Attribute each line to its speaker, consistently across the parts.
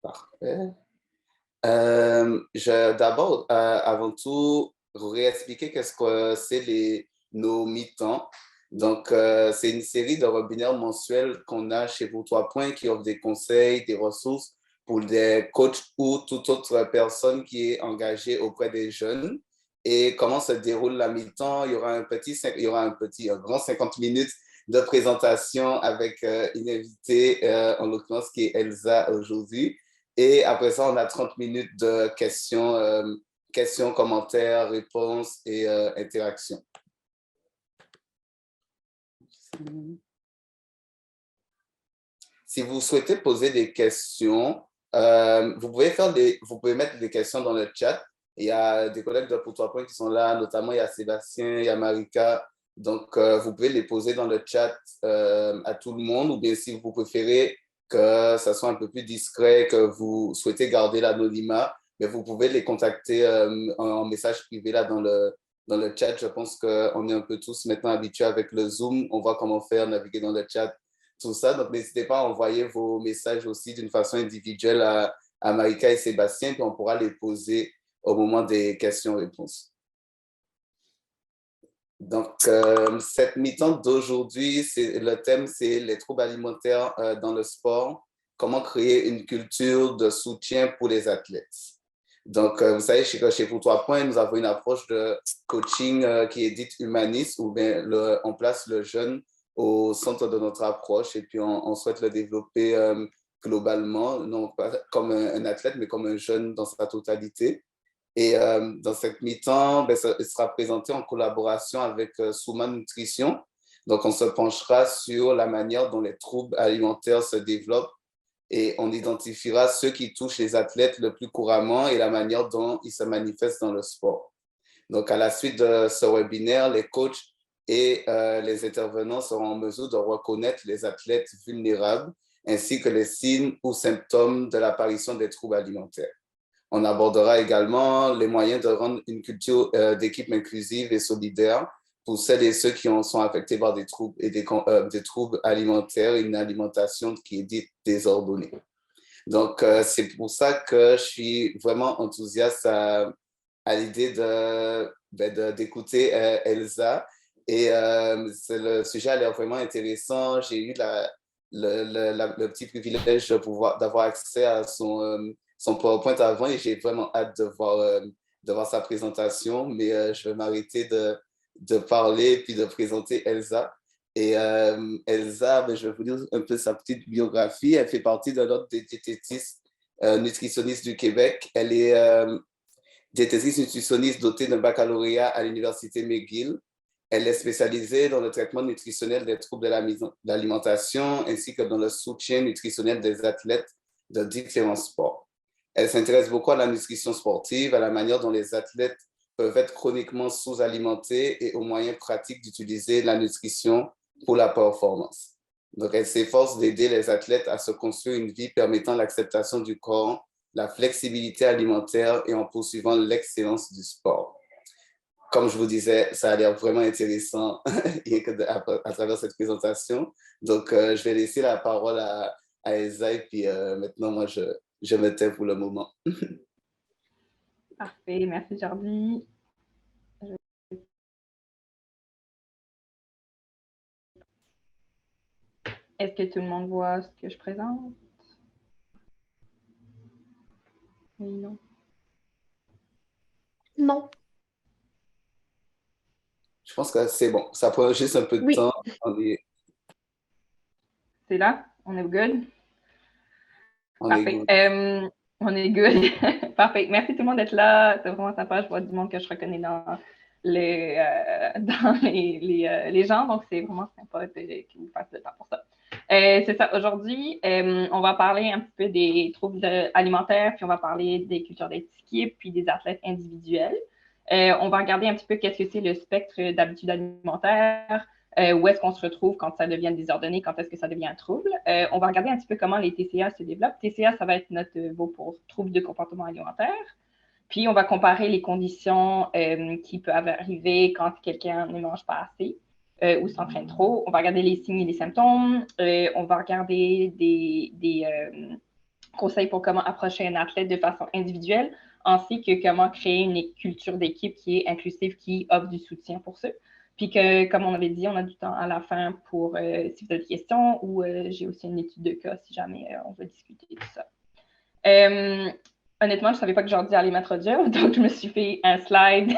Speaker 1: Parfait. D'abord, avant tout, réexpliquer qu'est-ce que c'est nos mi-temps. Donc, c'est une série de webinaires mensuels qu'on a chez Pour 3 Points qui offre des conseils, des ressources pour des coachs ou toute autre personne qui est engagée auprès des jeunes. Et comment se déroule la mi-temps? Un grand 50 minutes de présentation avec une invitée, en l'occurrence qui est Elsa aujourd'hui. Et après ça, on a 30 minutes de questions, commentaires, réponses et interactions. Si vous souhaitez poser des questions, vous pouvez mettre des questions dans le chat. Il y a des collègues de Pour 3 Points qui sont là, notamment il y a Sébastien, il y a Marika. Donc, vous pouvez les poser dans le chat à tout le monde, ou bien si vous préférez que ça soit un peu plus discret, que vous souhaitez garder l'anonymat, mais vous pouvez les contacter en message privé là dans le chat. Je pense qu'on est un peu tous maintenant habitués avec le Zoom. On voit comment faire, naviguer dans le chat, tout ça. Donc, n'hésitez pas à envoyer vos messages aussi d'une façon individuelle à Marika et Sébastien, puis on pourra les poser au moment des questions-réponses. Donc, cette mi-temps d'aujourd'hui, le thème, c'est les troubles alimentaires dans le sport. Comment créer une culture de soutien pour les athlètes. Donc, vous savez, chez Pour 3 Points, nous avons une approche de coaching qui est dite humaniste, où bien on place le jeune au centre de notre approche et puis on souhaite le développer globalement, non pas comme un athlète, mais comme un jeune dans sa totalité. Et dans cette mi-temps, ça sera présenté en collaboration avec Souma Nutrition. Donc, on se penchera sur la manière dont les troubles alimentaires se développent et on identifiera ceux qui touchent les athlètes le plus couramment et la manière dont ils se manifestent dans le sport. Donc, à la suite de ce webinaire, les coachs et les intervenants seront en mesure de reconnaître les athlètes vulnérables ainsi que les signes ou symptômes de l'apparition des troubles alimentaires. On abordera également les moyens de rendre une culture d'équipe inclusive et solidaire pour celles et ceux qui en sont affectés par des troubles et des troubles alimentaires et une alimentation qui est dite désordonnée. Donc, c'est pour ça que je suis vraiment enthousiaste à l'idée d'écouter Elsa. Et le sujet a l'air vraiment intéressant. J'ai eu le petit privilège d'avoir accès à son PowerPoint avant et j'ai vraiment hâte de voir sa présentation. Mais je vais m'arrêter de parler puis de présenter Elsa. Et Elsa, je vais vous dire un peu sa petite biographie. Elle fait partie de l'ordre des diététistes nutritionnistes du Québec. Elle est diététiste nutritionniste dotée d'un baccalauréat à l'Université McGill. Elle est spécialisée dans le traitement nutritionnel des troubles de l'alimentation ainsi que dans le soutien nutritionnel des athlètes de différents sports. Elle s'intéresse beaucoup à la nutrition sportive, à la manière dont les athlètes peuvent être chroniquement sous-alimentés et aux moyens pratiques d'utiliser la nutrition pour la performance. Donc, elle s'efforce d'aider les athlètes à se construire une vie permettant l'acceptation du corps, la flexibilité alimentaire et en poursuivant l'excellence du sport. Comme je vous disais, ça a l'air vraiment intéressant à travers cette présentation. Donc, je vais laisser la parole à Elsa et puis maintenant, moi, je me tais pour le moment.
Speaker 2: Parfait, merci Jordi. Est-ce que tout le monde voit ce que je présente? Oui, non.
Speaker 3: Non.
Speaker 1: Je pense que c'est bon. Ça prend juste un peu de temps.
Speaker 2: C'est là? On est good? Parfait.
Speaker 1: Good.
Speaker 2: On est good. Parfait. Merci tout le monde d'être là. C'est vraiment sympa. Je vois du monde que je reconnais dans les gens. Donc, c'est vraiment sympa qu'ils vous fassent le temps pour ça. C'est ça. Aujourd'hui, on va parler un petit peu des troubles alimentaires, puis on va parler des cultures d'équipe, puis des athlètes individuels. On va regarder un petit peu qu'est-ce que c'est le spectre d'habitudes alimentaires, où est-ce qu'on se retrouve quand ça devient désordonné, quand est-ce que ça devient un trouble. On va regarder un petit peu comment les TCA se développent. TCA, ça va être notre mot pour trouble de comportement alimentaire. Puis, on va comparer les conditions qui peuvent arriver quand quelqu'un ne mange pas assez ou s'entraîne trop. On va regarder les signes et les symptômes. On va regarder conseils pour comment approcher un athlète de façon individuelle, ainsi que comment créer une culture d'équipe qui est inclusive, qui offre du soutien pour ça. Puis que, comme on avait dit, on a du temps à la fin pour si vous avez des questions ou j'ai aussi une étude de cas si jamais on veut discuter de ça. Honnêtement, je ne savais pas que Jordi allait m'introduire, donc je me suis fait un slide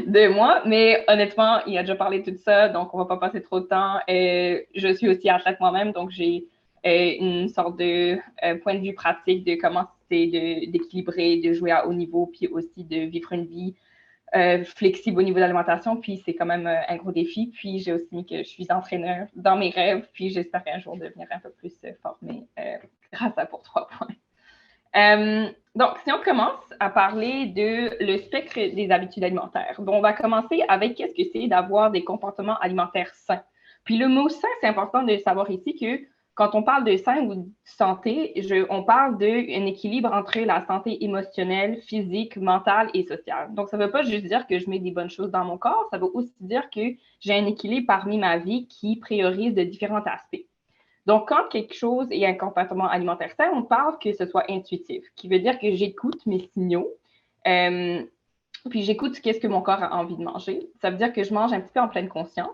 Speaker 2: de moi, mais honnêtement, il a déjà parlé de tout ça, donc on ne va pas passer trop de temps. Je suis aussi athlète moi-même, donc j'ai une sorte de point de vue pratique de comment c'est d'équilibrer, de jouer à haut niveau, puis aussi de vivre une vie flexible au niveau de l'alimentation, puis c'est quand même un gros défi. Puis j'ai aussi mis que je suis entraîneur dans mes rêves, puis j'espère un jour devenir un peu plus formée grâce à Pour 3 points. Donc, si on commence à parler de le spectre des habitudes alimentaires, bon, on va commencer avec qu'est-ce que c'est d'avoir des comportements alimentaires sains. Puis le mot sain, c'est important de savoir ici que quand on parle de sain ou de santé, on parle d'un équilibre entre la santé émotionnelle, physique, mentale et sociale. Donc, ça ne veut pas juste dire que je mets des bonnes choses dans mon corps, ça veut aussi dire que j'ai un équilibre parmi ma vie qui priorise de différents aspects. Donc, quand quelque chose est un comportement alimentaire sain, on parle que ce soit intuitif, qui veut dire que j'écoute mes signaux, puis j'écoute qu'est-ce que mon corps a envie de manger. Ça veut dire que je mange un petit peu en pleine conscience,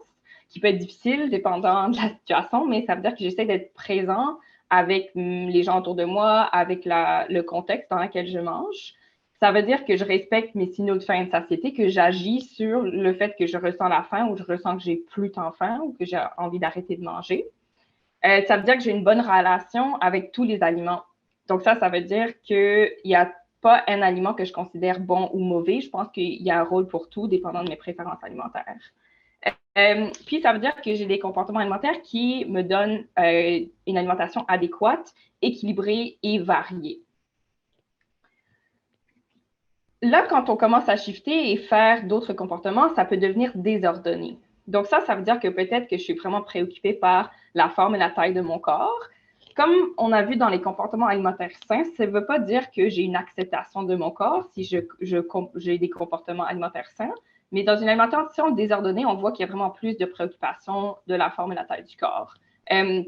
Speaker 2: qui peut être difficile dépendant de la situation, mais ça veut dire que j'essaie d'être présent avec les gens autour de moi, avec le contexte dans lequel je mange. Ça veut dire que je respecte mes signaux de faim et de satiété, que j'agis sur le fait que je ressens la faim ou je ressens que j'ai plus tant faim ou que j'ai envie d'arrêter de manger. Ça veut dire que j'ai une bonne relation avec tous les aliments. Donc ça veut dire qu'il n'y a pas un aliment que je considère bon ou mauvais. Je pense qu'il y a un rôle pour tout, dépendant de mes préférences alimentaires. Puis ça veut dire que j'ai des comportements alimentaires qui me donnent une alimentation adéquate, équilibrée et variée. Là, quand on commence à shifter et faire d'autres comportements, ça peut devenir désordonné. Donc ça veut dire que peut-être que je suis vraiment préoccupée par la forme et la taille de mon corps. Comme on a vu dans les comportements alimentaires sains, ça ne veut pas dire que j'ai une acceptation de mon corps si j'ai des comportements alimentaires sains, mais dans une alimentation désordonnée, on voit qu'il y a vraiment plus de préoccupation de la forme et la taille du corps.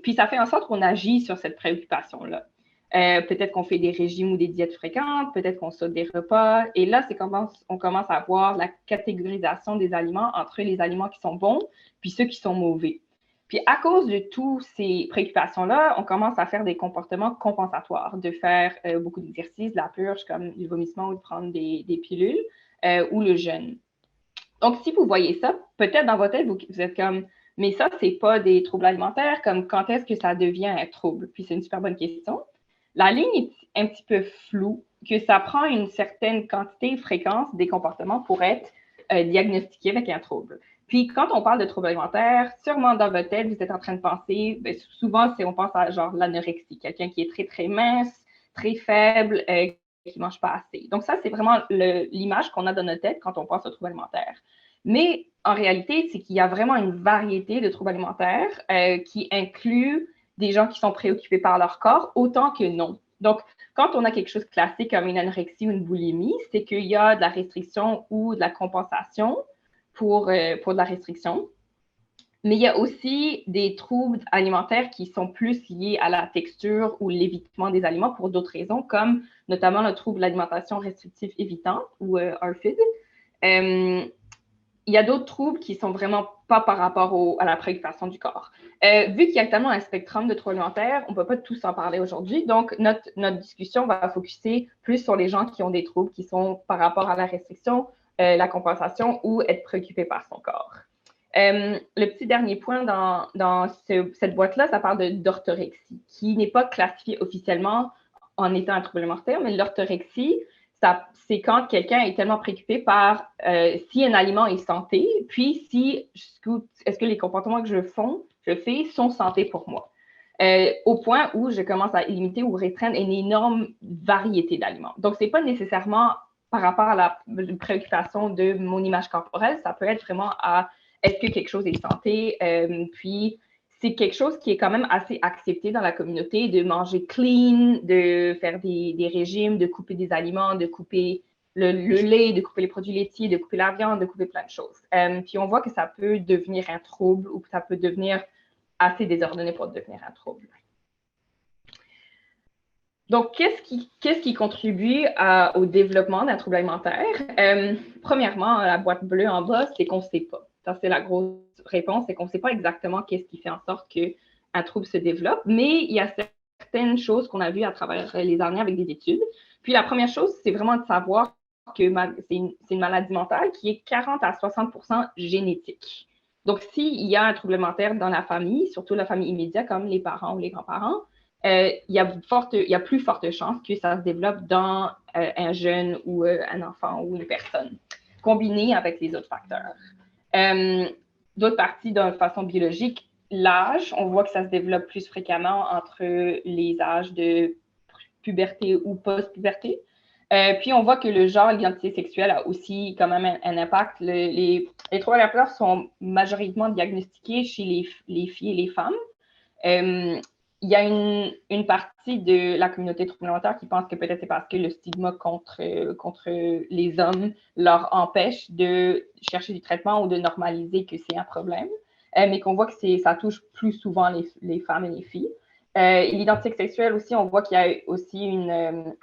Speaker 2: Puis ça fait en sorte qu'on agit sur cette préoccupation-là. Peut-être qu'on fait des régimes ou des diètes fréquentes, peut-être qu'on saute des repas. Et là, c'est quand on commence à voir la catégorisation des aliments entre les aliments qui sont bons puis ceux qui sont mauvais. Puis à cause de toutes ces préoccupations-là, on commence à faire des comportements compensatoires, de faire beaucoup d'exercices, de la purge comme le vomissement ou de prendre des pilules ou le jeûne. Donc, si vous voyez ça, peut-être dans votre tête, vous êtes comme, mais ça, c'est pas des troubles alimentaires, comme quand est-ce que ça devient un trouble? Puis c'est une super bonne question. La ligne est un petit peu floue, que ça prend une certaine quantité et fréquence des comportements pour être diagnostiqué avec un trouble. Puis quand on parle de troubles alimentaires, sûrement dans votre tête, vous êtes en train de penser, bien, souvent, on pense à genre l'anorexie, quelqu'un qui est très, très mince, très faible, qui ne mange pas assez. Donc ça, c'est vraiment l'image qu'on a dans notre tête quand on pense aux troubles alimentaires. Mais en réalité, c'est qu'il y a vraiment une variété de troubles alimentaires qui incluent des gens qui sont préoccupés par leur corps autant que non. Donc, quand on a quelque chose de classique comme une anorexie ou une boulimie, c'est qu'il y a de la restriction ou de la compensation pour de la restriction. Mais il y a aussi des troubles alimentaires qui sont plus liés à la texture ou l'évitement des aliments pour d'autres raisons, comme notamment le trouble d'alimentation restrictive évitante ou RFID. Il y a d'autres troubles qui ne sont vraiment pas par rapport à la préoccupation du corps. Vu qu'il y a tellement un spectrum de troubles alimentaires, on ne peut pas tous en parler aujourd'hui. Donc, notre discussion va focuser plus sur les gens qui ont des troubles qui sont par rapport à la restriction, la compensation ou être préoccupé par son corps. Le petit dernier point dans cette boîte-là, ça parle d'orthorexie, qui n'est pas classifiée officiellement en étant un trouble alimentaire, mais l'orthorexie, c'est quand quelqu'un est tellement préoccupé par si un aliment est santé, puis est-ce que les comportements que je fais sont santé pour moi. Au point où je commence à limiter ou restreindre une énorme variété d'aliments. Donc, ce n'est pas nécessairement par rapport à la préoccupation de mon image corporelle, ça peut être vraiment à est-ce que quelque chose est santé, puis c'est quelque chose qui est quand même assez accepté dans la communauté, de manger clean, de faire des régimes, de couper des aliments, de couper le lait, de couper les produits laitiers, de couper la viande, de couper plein de choses. Puis on voit que ça peut devenir un trouble ou que ça peut devenir assez désordonné pour devenir un trouble. Donc, qu'est-ce qui contribue au développement d'un trouble alimentaire? Premièrement, la boîte bleue en bas, c'est qu'on ne sait pas. Ça, c'est la grosse réponse, c'est qu'on ne sait pas exactement qu'est-ce qui fait en sorte qu'un trouble se développe, mais il y a certaines choses qu'on a vues à travers les années avec des études. Puis la première chose, c'est vraiment de savoir que c'est une maladie mentale qui est 40 à 60% génétique. Donc, s'il y a un trouble alimentaire dans la famille, surtout la famille immédiate, comme les parents ou les grands-parents, il y a plus forte chance que ça se développe dans un jeune ou un enfant ou une personne, combiné avec les autres facteurs. D'autres parties, de façon biologique, l'âge, on voit que ça se développe plus fréquemment entre les âges de puberté ou post-puberté. Puis on voit que le genre, l'identité sexuelle a aussi quand même un impact. Les troubles alimentaires sont majoritairement diagnostiqués chez les filles et les femmes. Il y a une partie de la communauté trouble alimentaire qui pense que peut-être c'est parce que le stigma contre les hommes leur empêche de chercher du traitement ou de normaliser que c'est un problème, mais qu'on voit que ça touche plus souvent les femmes et les filles. L'identité sexuelle aussi, on voit qu'il y a aussi une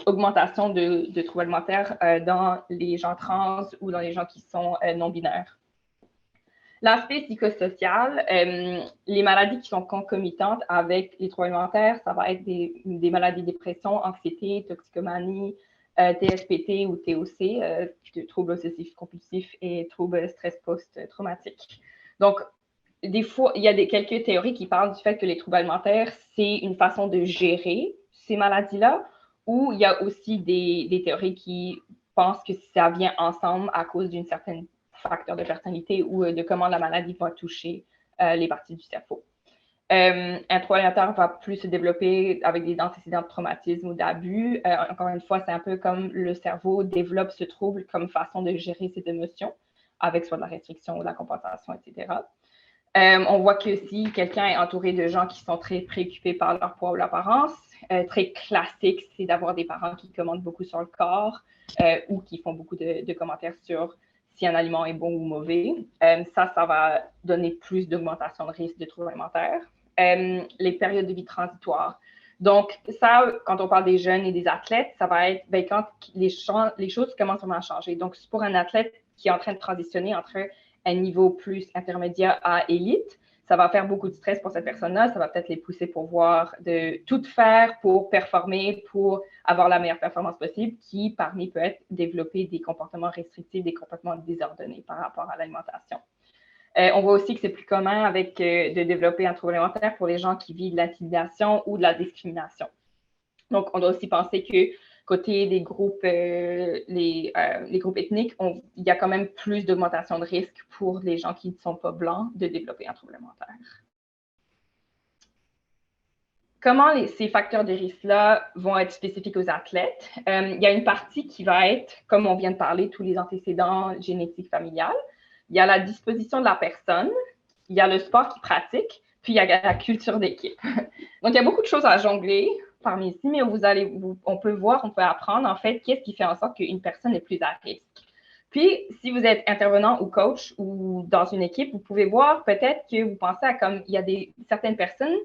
Speaker 2: augmentation de troubles alimentaires dans les gens trans ou dans les gens qui sont non-binaires. L'aspect psychosocial, les maladies qui sont concomitantes avec les troubles alimentaires, ça va être des maladies de dépression, anxiété, toxicomanie, TSPT ou TOC, troubles obsessifs compulsifs et troubles stress post-traumatique. Donc, des fois, il y a quelques théories qui parlent du fait que les troubles alimentaires, c'est une façon de gérer ces maladies-là, ou il y a aussi des théories qui pensent que ça vient ensemble à cause d'une certaine facteur de personnalité ou de comment la maladie va toucher les parties du cerveau. Un trouble alimentaire va plus se développer avec des antécédents de traumatisme ou d'abus. Encore une fois, c'est un peu comme le cerveau développe ce trouble comme façon de gérer ses émotions, avec soit de la restriction ou de la compensation, etc. On voit que si quelqu'un est entouré de gens qui sont très préoccupés par leur poids ou l'apparence, très classique, c'est d'avoir des parents qui commentent beaucoup sur le corps ou qui font beaucoup de commentaires sur si un aliment est bon ou mauvais. Ça va donner plus d'augmentation de risque de troubles alimentaires. Les périodes de vie transitoires. Donc, ça, quand on parle des jeunes et des athlètes, ça va être quand les choses commencent vraiment à changer. Donc, pour un athlète qui est en train de transitionner entre un niveau plus intermédiaire à élite, ça va faire beaucoup de stress pour cette personne-là. Ça va peut-être les pousser pour de tout faire pour performer, pour avoir la meilleure performance possible, qui parmi peut être développer des comportements restrictifs, des comportements désordonnés par rapport à l'alimentation. On voit aussi que c'est plus commun de développer un trouble alimentaire pour les gens qui vivent de l'intimidation ou de la discrimination. Donc, on doit aussi penser que côté des groupes, les groupes ethniques, il y a quand même plus d'augmentation de risque pour les gens qui ne sont pas blancs de développer un trouble alimentaire. Comment ces facteurs de risque-là vont être spécifiques aux athlètes? Il y a une partie qui va être, comme on vient de parler, tous les antécédents génétiques familiales. Il y a la disposition de la personne, il y a le sport qu'il pratique, puis il y a la culture d'équipe. Donc, il y a beaucoup de choses à jongler parmi ici, mais on peut apprendre en fait qu'est-ce qui fait en sorte qu'une personne est plus à risque. Puis, si vous êtes intervenant ou coach ou dans une équipe, vous pouvez voir peut-être que vous pensez à comme il y a certaines personnes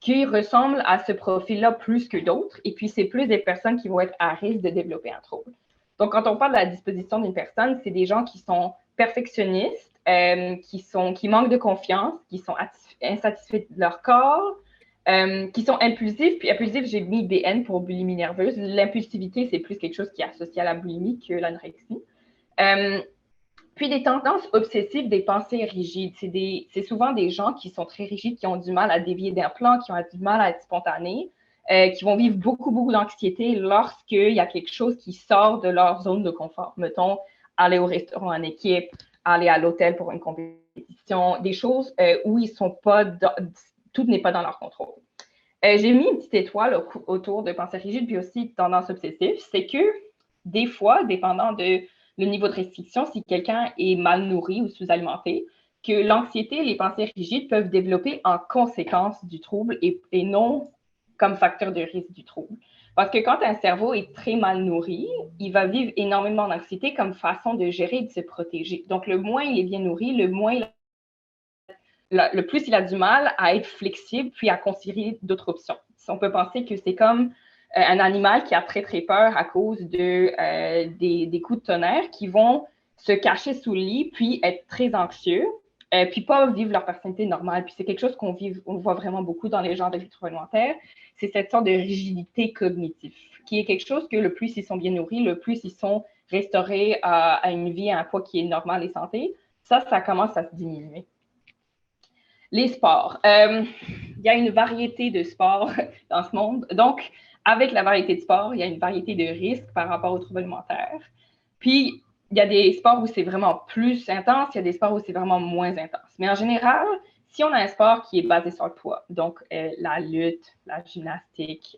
Speaker 2: qui ressemblent à ce profil-là plus que d'autres, et puis c'est plus des personnes qui vont être à risque de développer un trouble. Donc, quand on parle de la disposition d'une personne, c'est des gens qui sont perfectionnistes, qui manquent de confiance, qui sont insatisfaits de leur corps, qui sont impulsifs. Puis impulsif, j'ai mis BN pour boulimie nerveuse. L'impulsivité, c'est plus quelque chose qui est associé à la boulimie que l'anorexie. Puis des tendances obsessives, des pensées rigides. C'est souvent des gens qui sont très rigides, qui ont du mal à dévier d'un plan, qui ont du mal à être spontanés, qui vont vivre beaucoup, beaucoup d'anxiété lorsqu'il y a quelque chose qui sort de leur zone de confort. Mettons, aller au restaurant en équipe, aller à l'hôtel pour une compétition, des choses où ils sont pas tout n'est pas dans leur contrôle. J'ai mis une petite étoile autour de pensée rigide, puis aussi tendance obsessive. C'est que des fois, dépendant de le niveau de restriction, si quelqu'un est mal nourri ou sous-alimenté, que l'anxiété et les pensées rigides peuvent développer en conséquence du trouble et non comme facteur de risque du trouble. Parce que quand un cerveau est très mal nourri, il va vivre énormément d'anxiété comme façon de gérer et de se protéger. Donc, le moins il est bien nourri, le plus il a du mal à être flexible puis à considérer d'autres options. On peut penser que c'est comme un animal qui a très, très peur à cause des coups de tonnerre qui vont se cacher sous le lit, puis être très anxieux, puis pas vivre leur personnalité normale. Puis c'est quelque chose on voit vraiment beaucoup dans les gens avec les troubles alimentaires, c'est cette sorte de rigidité cognitive, qui est quelque chose que le plus ils sont bien nourris, le plus ils sont restaurés à une vie, à un poids qui est normal et santé, ça commence à se diminuer. Les sports. Il y a une variété de sports dans ce monde. Donc, avec la variété de sports, il y a une variété de risques par rapport aux troubles alimentaires. Puis, il y a des sports où c'est vraiment plus intense, il y a des sports où c'est vraiment moins intense. Mais en général, si on a un sport qui est basé sur le poids, donc la lutte, la gymnastique,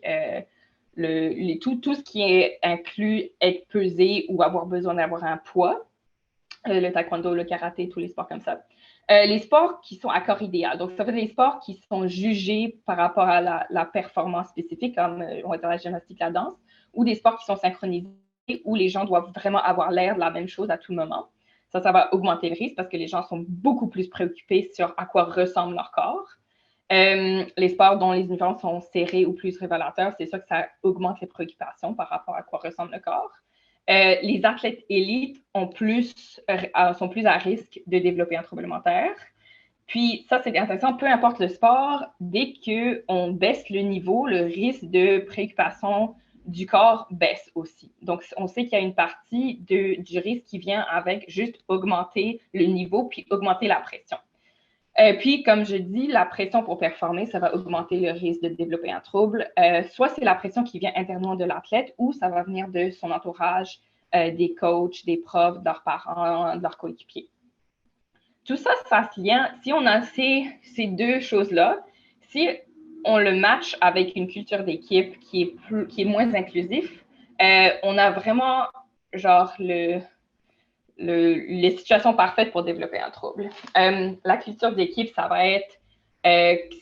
Speaker 2: tout ce qui est inclus être pesé ou avoir besoin d'avoir un poids, le taekwondo, le karaté, tous les sports comme ça. Les sports qui sont à corps idéal. Donc, ça veut dire les sports qui sont jugés par rapport à la performance spécifique, comme on va dire la gymnastique, la danse, ou des sports qui sont synchronisés, où les gens doivent vraiment avoir l'air de la même chose à tout moment. Ça va augmenter le risque parce que les gens sont beaucoup plus préoccupés sur à quoi ressemble leur corps. Les sports dont les uniformes sont serrés ou plus révélateurs, c'est sûr que ça augmente les préoccupations par rapport à quoi ressemble le corps. Les athlètes élites sont plus à risque de développer un trouble alimentaire. Puis ça, c'est intéressant, peu importe le sport, dès qu'on baisse le niveau, le risque de préoccupation du corps baisse aussi. Donc, on sait qu'il y a une partie du risque qui vient avec juste augmenter le niveau puis augmenter la pression. Puis, comme je dis, la pression pour performer, ça va augmenter le risque de développer un trouble. Soit c'est la pression qui vient internement de l'athlète ou ça va venir de son entourage, des coachs, des profs, de leurs parents, de leurs coéquipiers. Tout ça, ça se lien. Si on a ces deux choses-là, si on le match avec une culture d'équipe qui est moins inclusif, on a vraiment genre les situations parfaites pour développer un trouble. La culture d'équipe, ça va être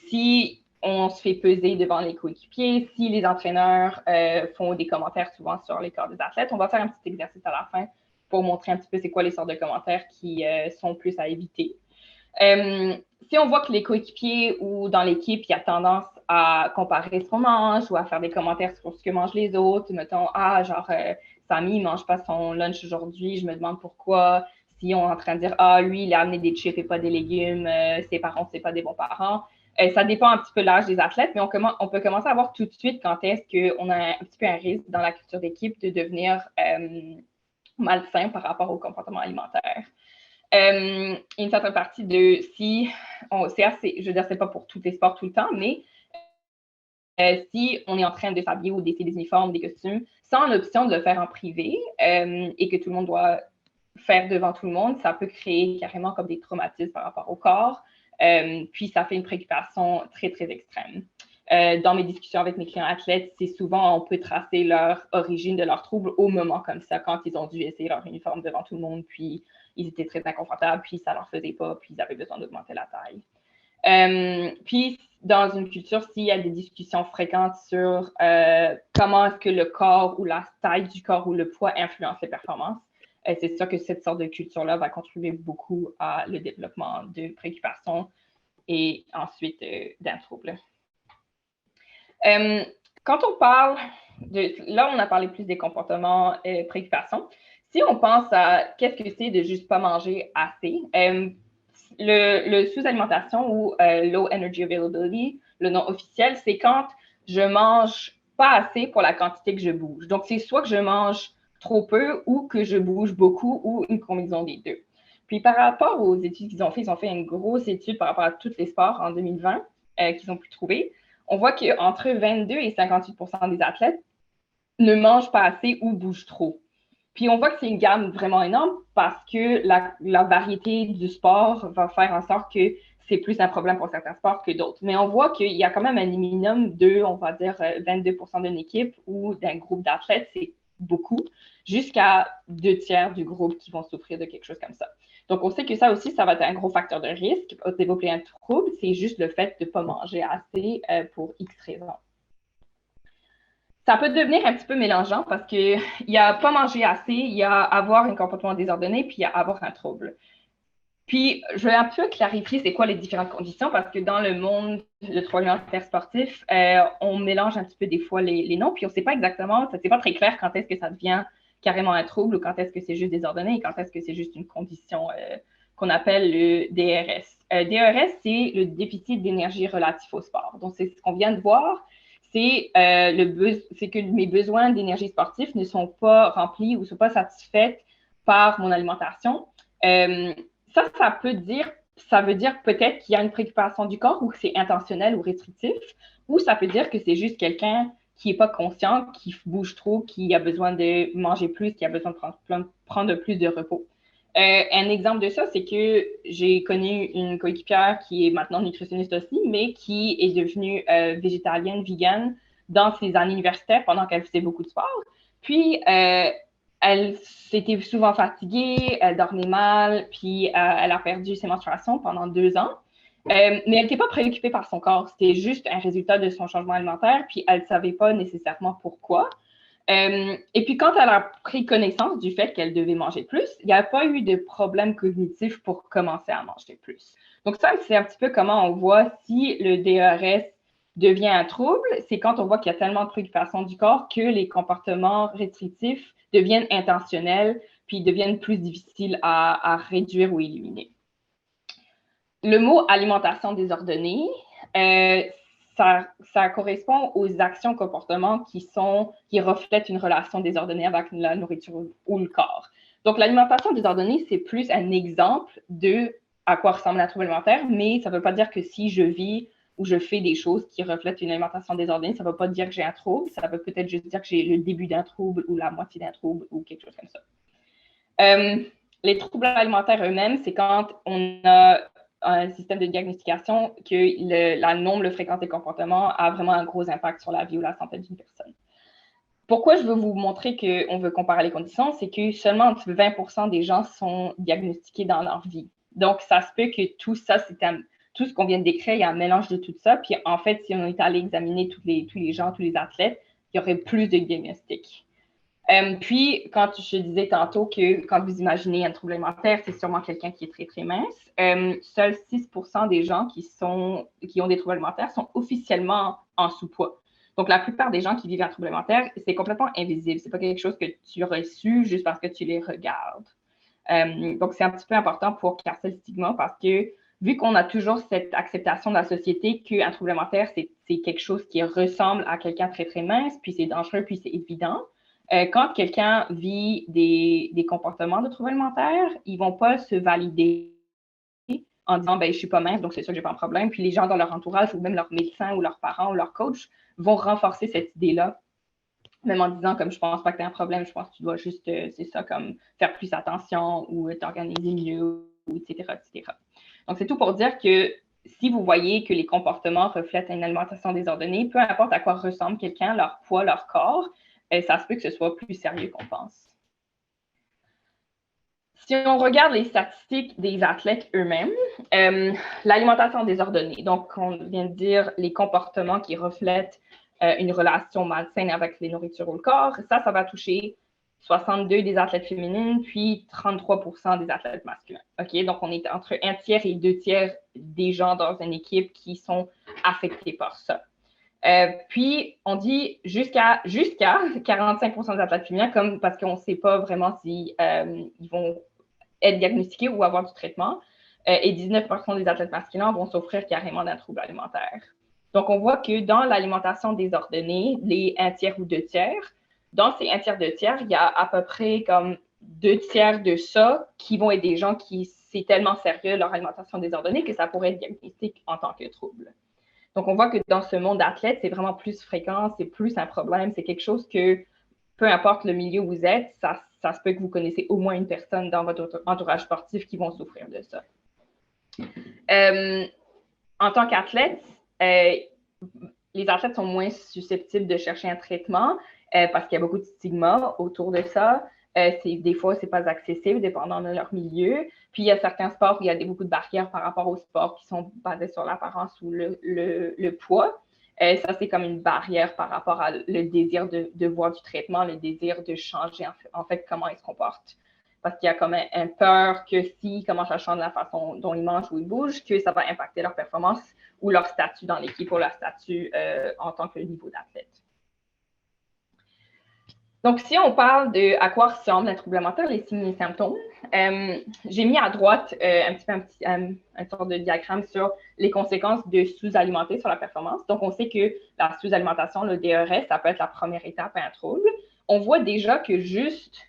Speaker 2: si on se fait peser devant les coéquipiers, si les entraîneurs font des commentaires souvent sur les corps des athlètes, on va faire un petit exercice à la fin pour montrer un petit peu c'est quoi les sortes de commentaires qui sont plus à éviter. Si on voit que les coéquipiers ou dans l'équipe, il y a tendance à comparer ce qu'on mange ou à faire des commentaires sur ce que mangent les autres, mettons, Samy, il ne mange pas son lunch aujourd'hui, je me demande pourquoi. Si on est en train de dire, lui, il a amené des chips et pas des légumes, ses parents, c'est pas des bons parents. Ça dépend un petit peu de l'âge des athlètes, mais on peut commencer à voir tout de suite quand est-ce qu'on a un petit peu un risque dans la culture d'équipe de devenir malsain par rapport au comportement alimentaire. Une certaine partie de c'est assez, je veux dire, c'est pas pour tous les sports tout le temps, mais si on est en train de s'habiller ou d'essayer des uniformes, des costumes, sans l'option de le faire en privé et que tout le monde doit faire devant tout le monde, ça peut créer carrément comme des traumatismes par rapport au corps, puis ça fait une préoccupation très, très extrême. Dans mes discussions avec mes clients athlètes, c'est souvent, on peut tracer leur origine de leur trouble au moment comme ça, quand ils ont dû essayer leur uniforme devant tout le monde, puis ils étaient très inconfortables, puis ça leur faisait pas, puis ils avaient besoin d'augmenter la taille. Puis, dans une culture, s'il y a des discussions fréquentes sur comment est-ce que le corps ou la taille du corps ou le poids influence les performances, c'est sûr que cette sorte de culture-là va contribuer beaucoup à le développement de préoccupations et ensuite d'un trouble. Quand on parle là, on a parlé plus des comportements préoccupations. Si on pense à qu'est-ce que c'est de juste pas manger assez, le sous-alimentation ou low energy availability, le nom officiel, c'est quand je mange pas assez pour la quantité que je bouge. Donc, c'est soit que je mange trop peu ou que je bouge beaucoup ou une combinaison des deux. Puis, par rapport aux études qu'ils ont fait, ils ont fait une grosse étude par rapport à tous les sports en 2020 qu'ils ont pu trouver. On voit qu'entre 22 et 58% des athlètes ne mangent pas assez ou bougent trop. Puis on voit que c'est une gamme vraiment énorme parce que la variété du sport va faire en sorte que c'est plus un problème pour certains sports que d'autres. Mais on voit qu'il y a quand même un minimum de, on va dire, 22% d'une équipe ou d'un groupe d'athlètes, c'est beaucoup, jusqu'à 2/3 du groupe qui vont souffrir de quelque chose comme ça. Donc, on sait que ça aussi, ça va être un gros facteur de risque au développer un trouble. C'est juste le fait de ne pas manger assez pour X raisons. Ça peut devenir un petit peu mélangeant parce qu'il y a pas manger assez, il y a avoir un comportement désordonné, puis il y a avoir un trouble. Puis, je vais un peu clarifier c'est quoi les différentes conditions parce que dans le monde de trouble alimentaire sportif, on mélange un petit peu des fois les noms, puis on ne sait pas exactement, c'est pas très clair quand est-ce que ça devient carrément un trouble ou quand est-ce que c'est juste désordonné et quand est-ce que c'est juste une condition qu'on appelle le DRS. DRS, c'est le déficit d'énergie relatif au sport. Donc, c'est ce qu'on vient de voir, c'est que mes besoins d'énergie sportive ne sont pas remplis ou ne sont pas satisfaits par mon alimentation. Ça veut dire peut-être qu'il y a une préoccupation du corps ou que c'est intentionnel ou restrictif, ou ça peut dire que c'est juste quelqu'un qui n'est pas conscient, qui bouge trop, qui a besoin de manger plus, qui a besoin de prendre plus de repos. Un exemple de ça, c'est que j'ai connu une coéquipière qui est maintenant nutritionniste aussi, mais qui est devenue végétalienne, vegan dans ses années universitaires pendant qu'elle faisait beaucoup de sport. Puis, elle s'était souvent fatiguée, elle dormait mal, puis elle a perdu ses menstruations pendant 2 ans. Mais elle n'était pas préoccupée par son corps. C'était juste un résultat de son changement alimentaire, puis elle ne savait pas nécessairement pourquoi. Et puis, quand elle a pris connaissance du fait qu'elle devait manger plus, il n'y a pas eu de problème cognitif pour commencer à manger plus. Donc, ça, c'est un petit peu comment on voit si le DRS devient un trouble. C'est quand on voit qu'il y a tellement de préoccupations du corps que les comportements restrictifs deviennent intentionnels puis deviennent plus difficiles à réduire ou éliminer. Le mot alimentation désordonnée, ça correspond aux actions comportements qui reflètent une relation désordonnée avec la nourriture ou le corps. Donc, l'alimentation désordonnée, c'est plus un exemple de à quoi ressemble un trouble alimentaire, mais ça ne veut pas dire que si je vis ou je fais des choses qui reflètent une alimentation désordonnée, ça ne veut pas dire que j'ai un trouble, ça veut peut-être juste dire que j'ai le début d'un trouble ou la moitié d'un trouble ou quelque chose comme ça. Les troubles alimentaires eux-mêmes, c'est quand on a un système de diagnostication que la nombre, le fréquence des comportements a vraiment un gros impact sur la vie ou la santé d'une personne. Pourquoi je veux vous montrer qu'on veut comparer les conditions, c'est que seulement 20% des gens sont diagnostiqués dans leur vie. Donc, ça se peut que tout ça, tout ce qu'on vient de décrire, il y a un mélange de tout ça. Puis, en fait, si on est allé examiner tous les gens, tous les athlètes, il y aurait plus de diagnostics. Puis, quand je disais tantôt que quand vous imaginez un trouble alimentaire, c'est sûrement quelqu'un qui est très, très mince. Seuls 6% des gens qui ont des troubles alimentaires sont officiellement en sous-poids. Donc, la plupart des gens qui vivent un trouble alimentaire, c'est complètement invisible. Ce n'est pas quelque chose que tu aurais su juste parce que tu les regardes. Donc, c'est un petit peu important pour casser le stigma parce que vu qu'on a toujours cette acceptation de la société qu'un trouble alimentaire, c'est quelque chose qui ressemble à quelqu'un très, très mince, puis c'est dangereux, puis c'est évident. Quand quelqu'un vit des comportements de trouble alimentaire, ils ne vont pas se valider en disant ben, « je ne suis pas mince, donc c'est sûr que je n'ai pas un problème ». Puis les gens dans leur entourage ou même leurs médecins ou leurs parents ou leurs coachs vont renforcer cette idée-là, même en disant comme « je ne pense pas que tu as un problème, je pense que tu dois juste, c'est ça, comme faire plus attention ou t'organiser mieux, etc., etc. » Donc, c'est tout pour dire que si vous voyez que les comportements reflètent une alimentation désordonnée, peu importe à quoi ressemble quelqu'un, leur poids, leur corps, ça se peut que ce soit plus sérieux qu'on pense. Si on regarde les statistiques des athlètes eux-mêmes, l'alimentation désordonnée, donc on vient de dire les comportements qui reflètent une relation malsaine avec les nourritures ou le corps, ça va toucher 62 des athlètes féminines, puis 33% des athlètes masculins. OK? Donc, on est entre 1 tiers et 2 tiers des gens dans une équipe qui sont affectés par ça. Puis, on dit jusqu'à 45% des athlètes féminins, parce qu'on ne sait pas vraiment si ils vont être diagnostiqués ou avoir du traitement. Et 19% des athlètes masculins vont souffrir carrément d'un trouble alimentaire. Donc, on voit que dans l'alimentation désordonnée, les 1 tiers ou 2 tiers, dans ces 1 tiers, 2 tiers, il y a à peu près comme 2 tiers de ça qui vont être des gens qui, c'est tellement sérieux leur alimentation désordonnée que ça pourrait être diagnostique en tant que trouble. Donc, on voit que dans ce monde d'athlètes, c'est vraiment plus fréquent, c'est plus un problème, c'est quelque chose que, peu importe le milieu où vous êtes, ça se peut que vous connaissez au moins une personne dans votre entourage sportif qui vont souffrir de ça. En tant qu'athlète, les athlètes sont moins susceptibles de chercher un traitement parce qu'il y a beaucoup de stigma autour de ça. Des fois, ce n'est pas accessible, dépendant de leur milieu. Puis, il y a certains sports où il y a beaucoup de barrières par rapport aux sports qui sont basés sur l'apparence ou le poids. Ça, c'est comme une barrière par rapport à le désir de voir du traitement, le désir de changer, en fait comment ils se comportent. parce qu'il y a comme un peur que s'ils commencent à changer la façon dont ils mangent ou ils bougent, que ça va impacter leur performance ou leur statut dans l'équipe ou leur statut en tant que niveau d'athlète. Donc, si on parle de à quoi ressemble un trouble alimentaire, les signes et les symptômes, j'ai mis à droite un sorte de diagramme sur les conséquences de sous-alimenter sur la performance. Donc, on sait que la sous-alimentation, le DRS, ça peut être la première étape à un trouble. On voit déjà que juste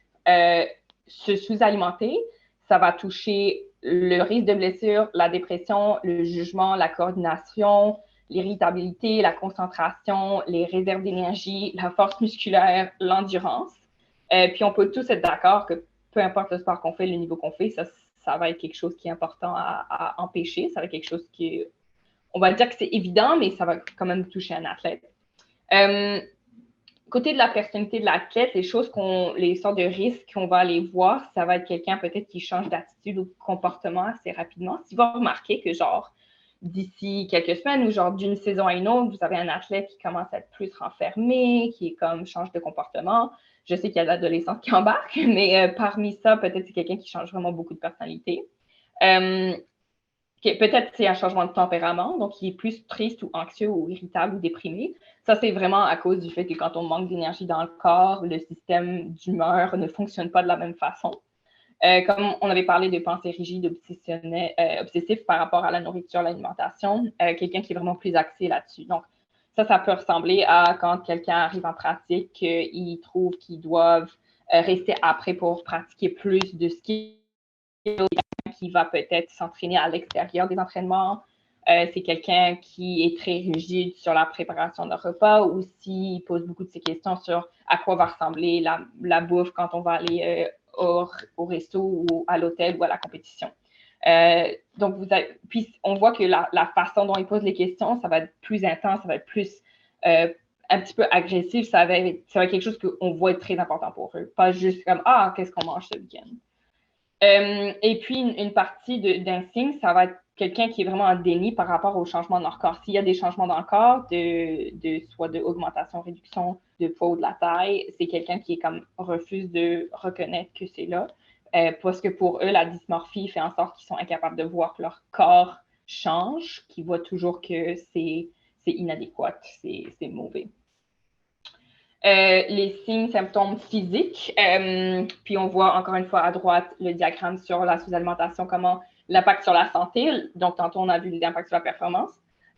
Speaker 2: se sous-alimenter, ça va toucher le risque de blessure, la dépression, le jugement, la coordination, l'irritabilité, la concentration, les réserves d'énergie, la force musculaire, l'endurance. Puis on peut tous être d'accord que peu importe le sport qu'on fait, le niveau qu'on fait, ça va être quelque chose qui est important à empêcher. Ça va être quelque chose qui est, on va dire que c'est évident, mais ça va quand même toucher un athlète. Côté de la personnalité de l'athlète, les sortes de risques qu'on va aller voir, ça va être quelqu'un peut-être qui change d'attitude ou de comportement assez rapidement. Si vous remarquez que genre, d'ici quelques semaines ou genre d'une saison à une autre, vous avez un athlète qui commence à être plus renfermé, qui est comme change de comportement. Je sais qu'il y a l'adolescent qui embarque, mais parmi ça, peut-être c'est quelqu'un qui change vraiment beaucoup de personnalité. Peut-être c'est un changement de tempérament, donc il est plus triste ou anxieux ou irritable ou déprimé. Ça, c'est vraiment à cause du fait que quand on manque d'énergie dans le corps, le système d'humeur ne fonctionne pas de la même façon. Comme on avait parlé de pensées rigides, obsessifs par rapport à la nourriture, l'alimentation, quelqu'un qui est vraiment plus axé là-dessus. Donc, ça peut ressembler à quand quelqu'un arrive en pratique, qu'il trouve qu'ils doivent rester après pour pratiquer plus de ski, qui va peut-être s'entraîner à l'extérieur des entraînements. C'est quelqu'un qui est très rigide sur la préparation de repas ou s'il pose beaucoup de ces questions sur à quoi va ressembler la bouffe quand on va aller au resto ou à l'hôtel ou à la compétition. Donc, puis on voit que la façon dont ils posent les questions, ça va être plus intense, ça va être plus un petit peu agressif, ça va être quelque chose qu'on voit être très important pour eux. Pas juste comme « Ah, qu'est-ce qu'on mange ce week-end? » Et puis, une partie d'un signe, ça va être quelqu'un qui est vraiment en déni par rapport au changement de leur corps. S'il y a des changements dans le corps, soit d'augmentation, réduction de poids ou de la taille, c'est quelqu'un qui est comme refuse de reconnaître que c'est là. Parce que pour eux, la dysmorphie fait en sorte qu'ils sont incapables de voir que leur corps change, qu'ils voient toujours que c'est inadéquat, c'est mauvais. Les signes, symptômes physiques. Puis on voit encore une fois à droite le diagramme sur la sous-alimentation, comment l'impact sur la santé. Donc, tantôt, on a vu l'impact sur la performance.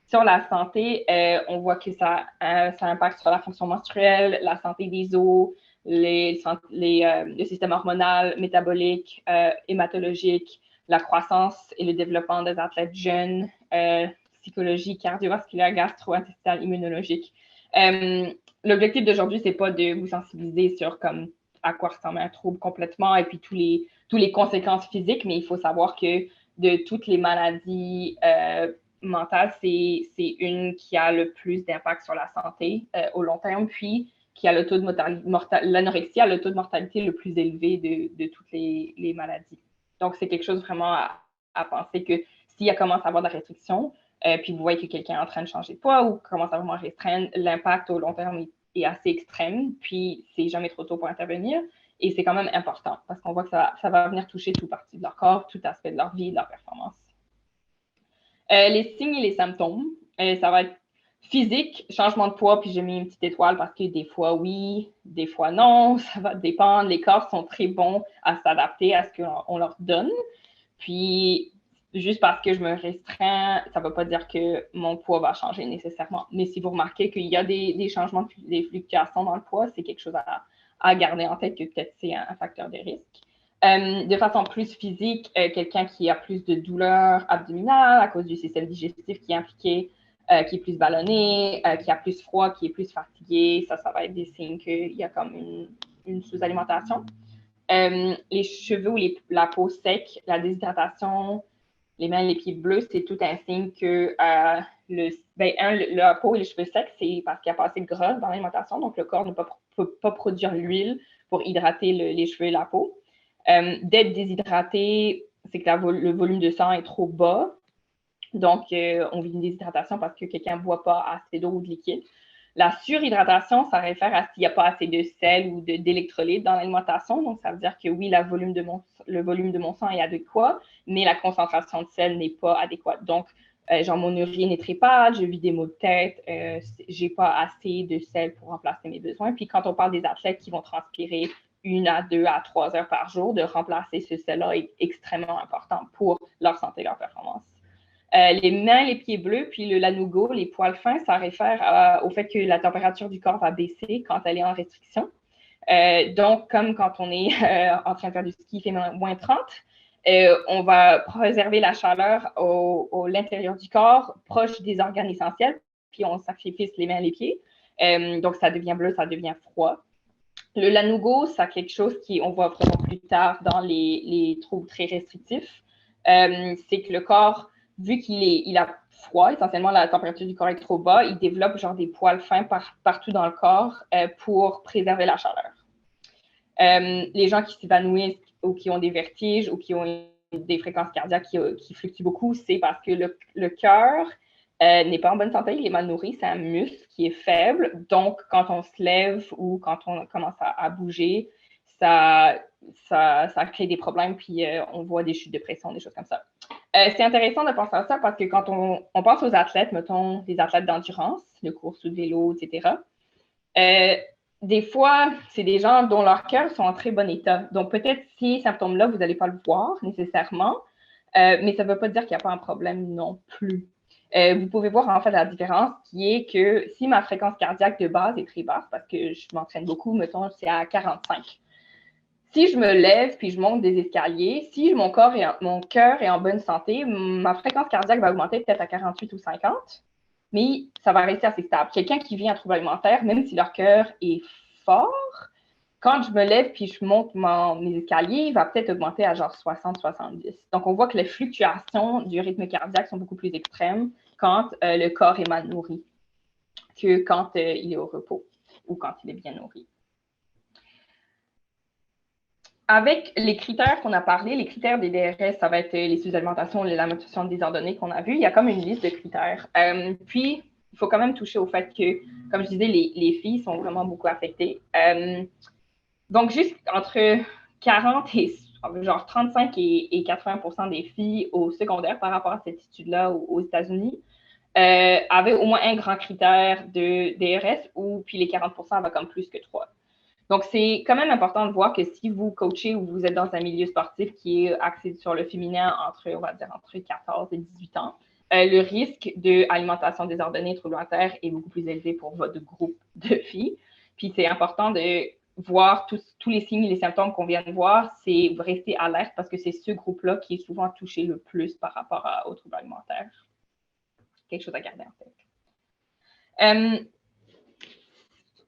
Speaker 2: Sur la santé, on voit que ça impacte sur la fonction menstruelle, la santé des os, le système hormonal, métabolique, hématologique, la croissance et le développement des athlètes jeunes, psychologie, cardiovasculaire, gastro-intestinale, immunologique. L'objectif d'aujourd'hui, c'est pas de vous sensibiliser sur comme à quoi ressemble un trouble complètement et puis tous les conséquences physiques, mais il faut savoir que de toutes les maladies mentales, c'est une qui a le plus d'impact sur la santé au long terme, puis qui a le taux de l'anorexie a le taux de mortalité le plus élevé de toutes les maladies. Donc, c'est quelque chose vraiment à penser que s'il y a commencé à avoir de la restriction, puis vous voyez que quelqu'un est en train de changer de poids ou commence à vraiment restreindre, l'impact au long terme est assez extrême, puis c'est jamais trop tôt pour intervenir. Et c'est quand même important parce qu'on voit que ça va venir toucher toute partie de leur corps, tout aspect de leur vie et de leur performance. Les signes et les symptômes, ça va être physique, changement de poids, puis j'ai mis une petite étoile parce que des fois oui, des fois non, ça va dépendre. Les corps sont très bons à s'adapter à ce qu'on leur donne. Puis, juste parce que je me restreins, ça ne veut pas dire que mon poids va changer nécessairement. Mais si vous remarquez qu'il y a des changements, des fluctuations dans le poids, c'est quelque chose à garder en tête que peut-être c'est un facteur de risque. De façon plus physique, quelqu'un qui a plus de douleur abdominale à cause du système digestif qui est impliqué, qui est plus ballonné, qui a plus froid, qui est plus fatigué, ça va être des signes qu'il y a comme une sous-alimentation. Les cheveux ou la peau sec, la déshydratation, les mains et les pieds bleus, c'est tout un signe que la peau et les cheveux secs, c'est parce qu'il n'y a pas assez de gras dans l'alimentation, donc le corps ne peut pas produire l'huile pour hydrater les cheveux et la peau. D'être déshydraté, c'est que le volume de sang est trop bas, donc on vit une déshydratation parce que quelqu'un ne boit pas assez d'eau ou de liquide. La surhydratation, ça réfère à s'il n'y a pas assez de sel ou d'électrolytes dans l'alimentation. Donc, ça veut dire que oui, le volume de mon sang est adéquat, mais la concentration de sel n'est pas adéquate. Donc, genre, mon urine est très pâle, je vis des maux de tête, j'ai pas assez de sel pour remplacer mes besoins. Puis, quand on parle des athlètes qui vont transpirer 1 à 2 à 3 heures par jour, de remplacer ce sel-là est extrêmement important pour leur santé et leur performance. Les mains, les pieds bleus, puis le lanugo, les poils fins, ça réfère au fait que la température du corps va baisser quand elle est en restriction. Donc, comme quand on est en train de faire du ski, il fait moins 30, on va préserver la chaleur au l'intérieur du corps, proche des organes essentiels, puis on sacrifice les mains et les pieds. Donc, ça devient bleu, ça devient froid. Le lanugo, c'est quelque chose qu'on voit vraiment plus tard dans les troubles très restrictifs. C'est que le corps, vu qu'il a froid, essentiellement la température du corps est trop bas, il développe genre des poils fins partout dans le corps pour préserver la chaleur. Les gens qui s'évanouissent ou qui ont des vertiges ou qui ont des fréquences cardiaques qui fluctuent beaucoup, c'est parce que le cœur n'est pas en bonne santé, il est mal nourri, c'est un muscle qui est faible. Donc, quand on se lève ou quand on commence à bouger, ça crée des problèmes, puis on voit des chutes de pression, des choses comme ça. C'est intéressant de penser à ça parce que quand on pense aux athlètes, mettons des athlètes d'endurance, de course ou de vélo, etc., des fois, c'est des gens dont leurs cœurs sont en très bon état. Donc, peut-être ces symptômes-là, vous n'allez pas le voir nécessairement, mais ça ne veut pas dire qu'il n'y a pas un problème non plus. Vous pouvez voir en fait la différence qui est que si ma fréquence cardiaque de base est très basse, parce que je m'entraîne beaucoup, mettons, c'est à 45. Si je me lève puis je monte des escaliers, si mon cœur est en bonne santé, ma fréquence cardiaque va augmenter peut-être à 48 ou 50, mais ça va rester assez stable. Quelqu'un qui vit un trouble alimentaire, même si leur cœur est fort, quand je me lève puis je monte mes escaliers, il va peut-être augmenter à genre 60-70. Donc, on voit que les fluctuations du rythme cardiaque sont beaucoup plus extrêmes quand le corps est mal nourri que quand il est au repos ou quand il est bien nourri. Avec les critères qu'on a parlé, les critères des DRS, ça va être les sous-alimentations, l'alimentation désordonnée qu'on a vu. Il y a comme une liste de critères. Puis, il faut quand même toucher au fait que, comme je disais, les filles sont vraiment beaucoup affectées. Donc, juste entre 40 et genre 35 et 80% des filles au secondaire par rapport à cette étude-là aux États-Unis avaient au moins un grand critère de DRS ou puis les 40% avaient comme plus que 3. Donc, c'est quand même important de voir que si vous coachez ou vous êtes dans un milieu sportif qui est axé sur le féminin on va dire, entre 14 et 18 ans, le risque d'alimentation désordonnée trouble-alimentaire est beaucoup plus élevé pour votre groupe de filles. Puis, c'est important de voir tous les signes et les symptômes qu'on vient de voir, c'est rester alerte parce que c'est ce groupe-là qui est souvent touché le plus par rapport aux troubles alimentaires. Quelque chose à garder en tête.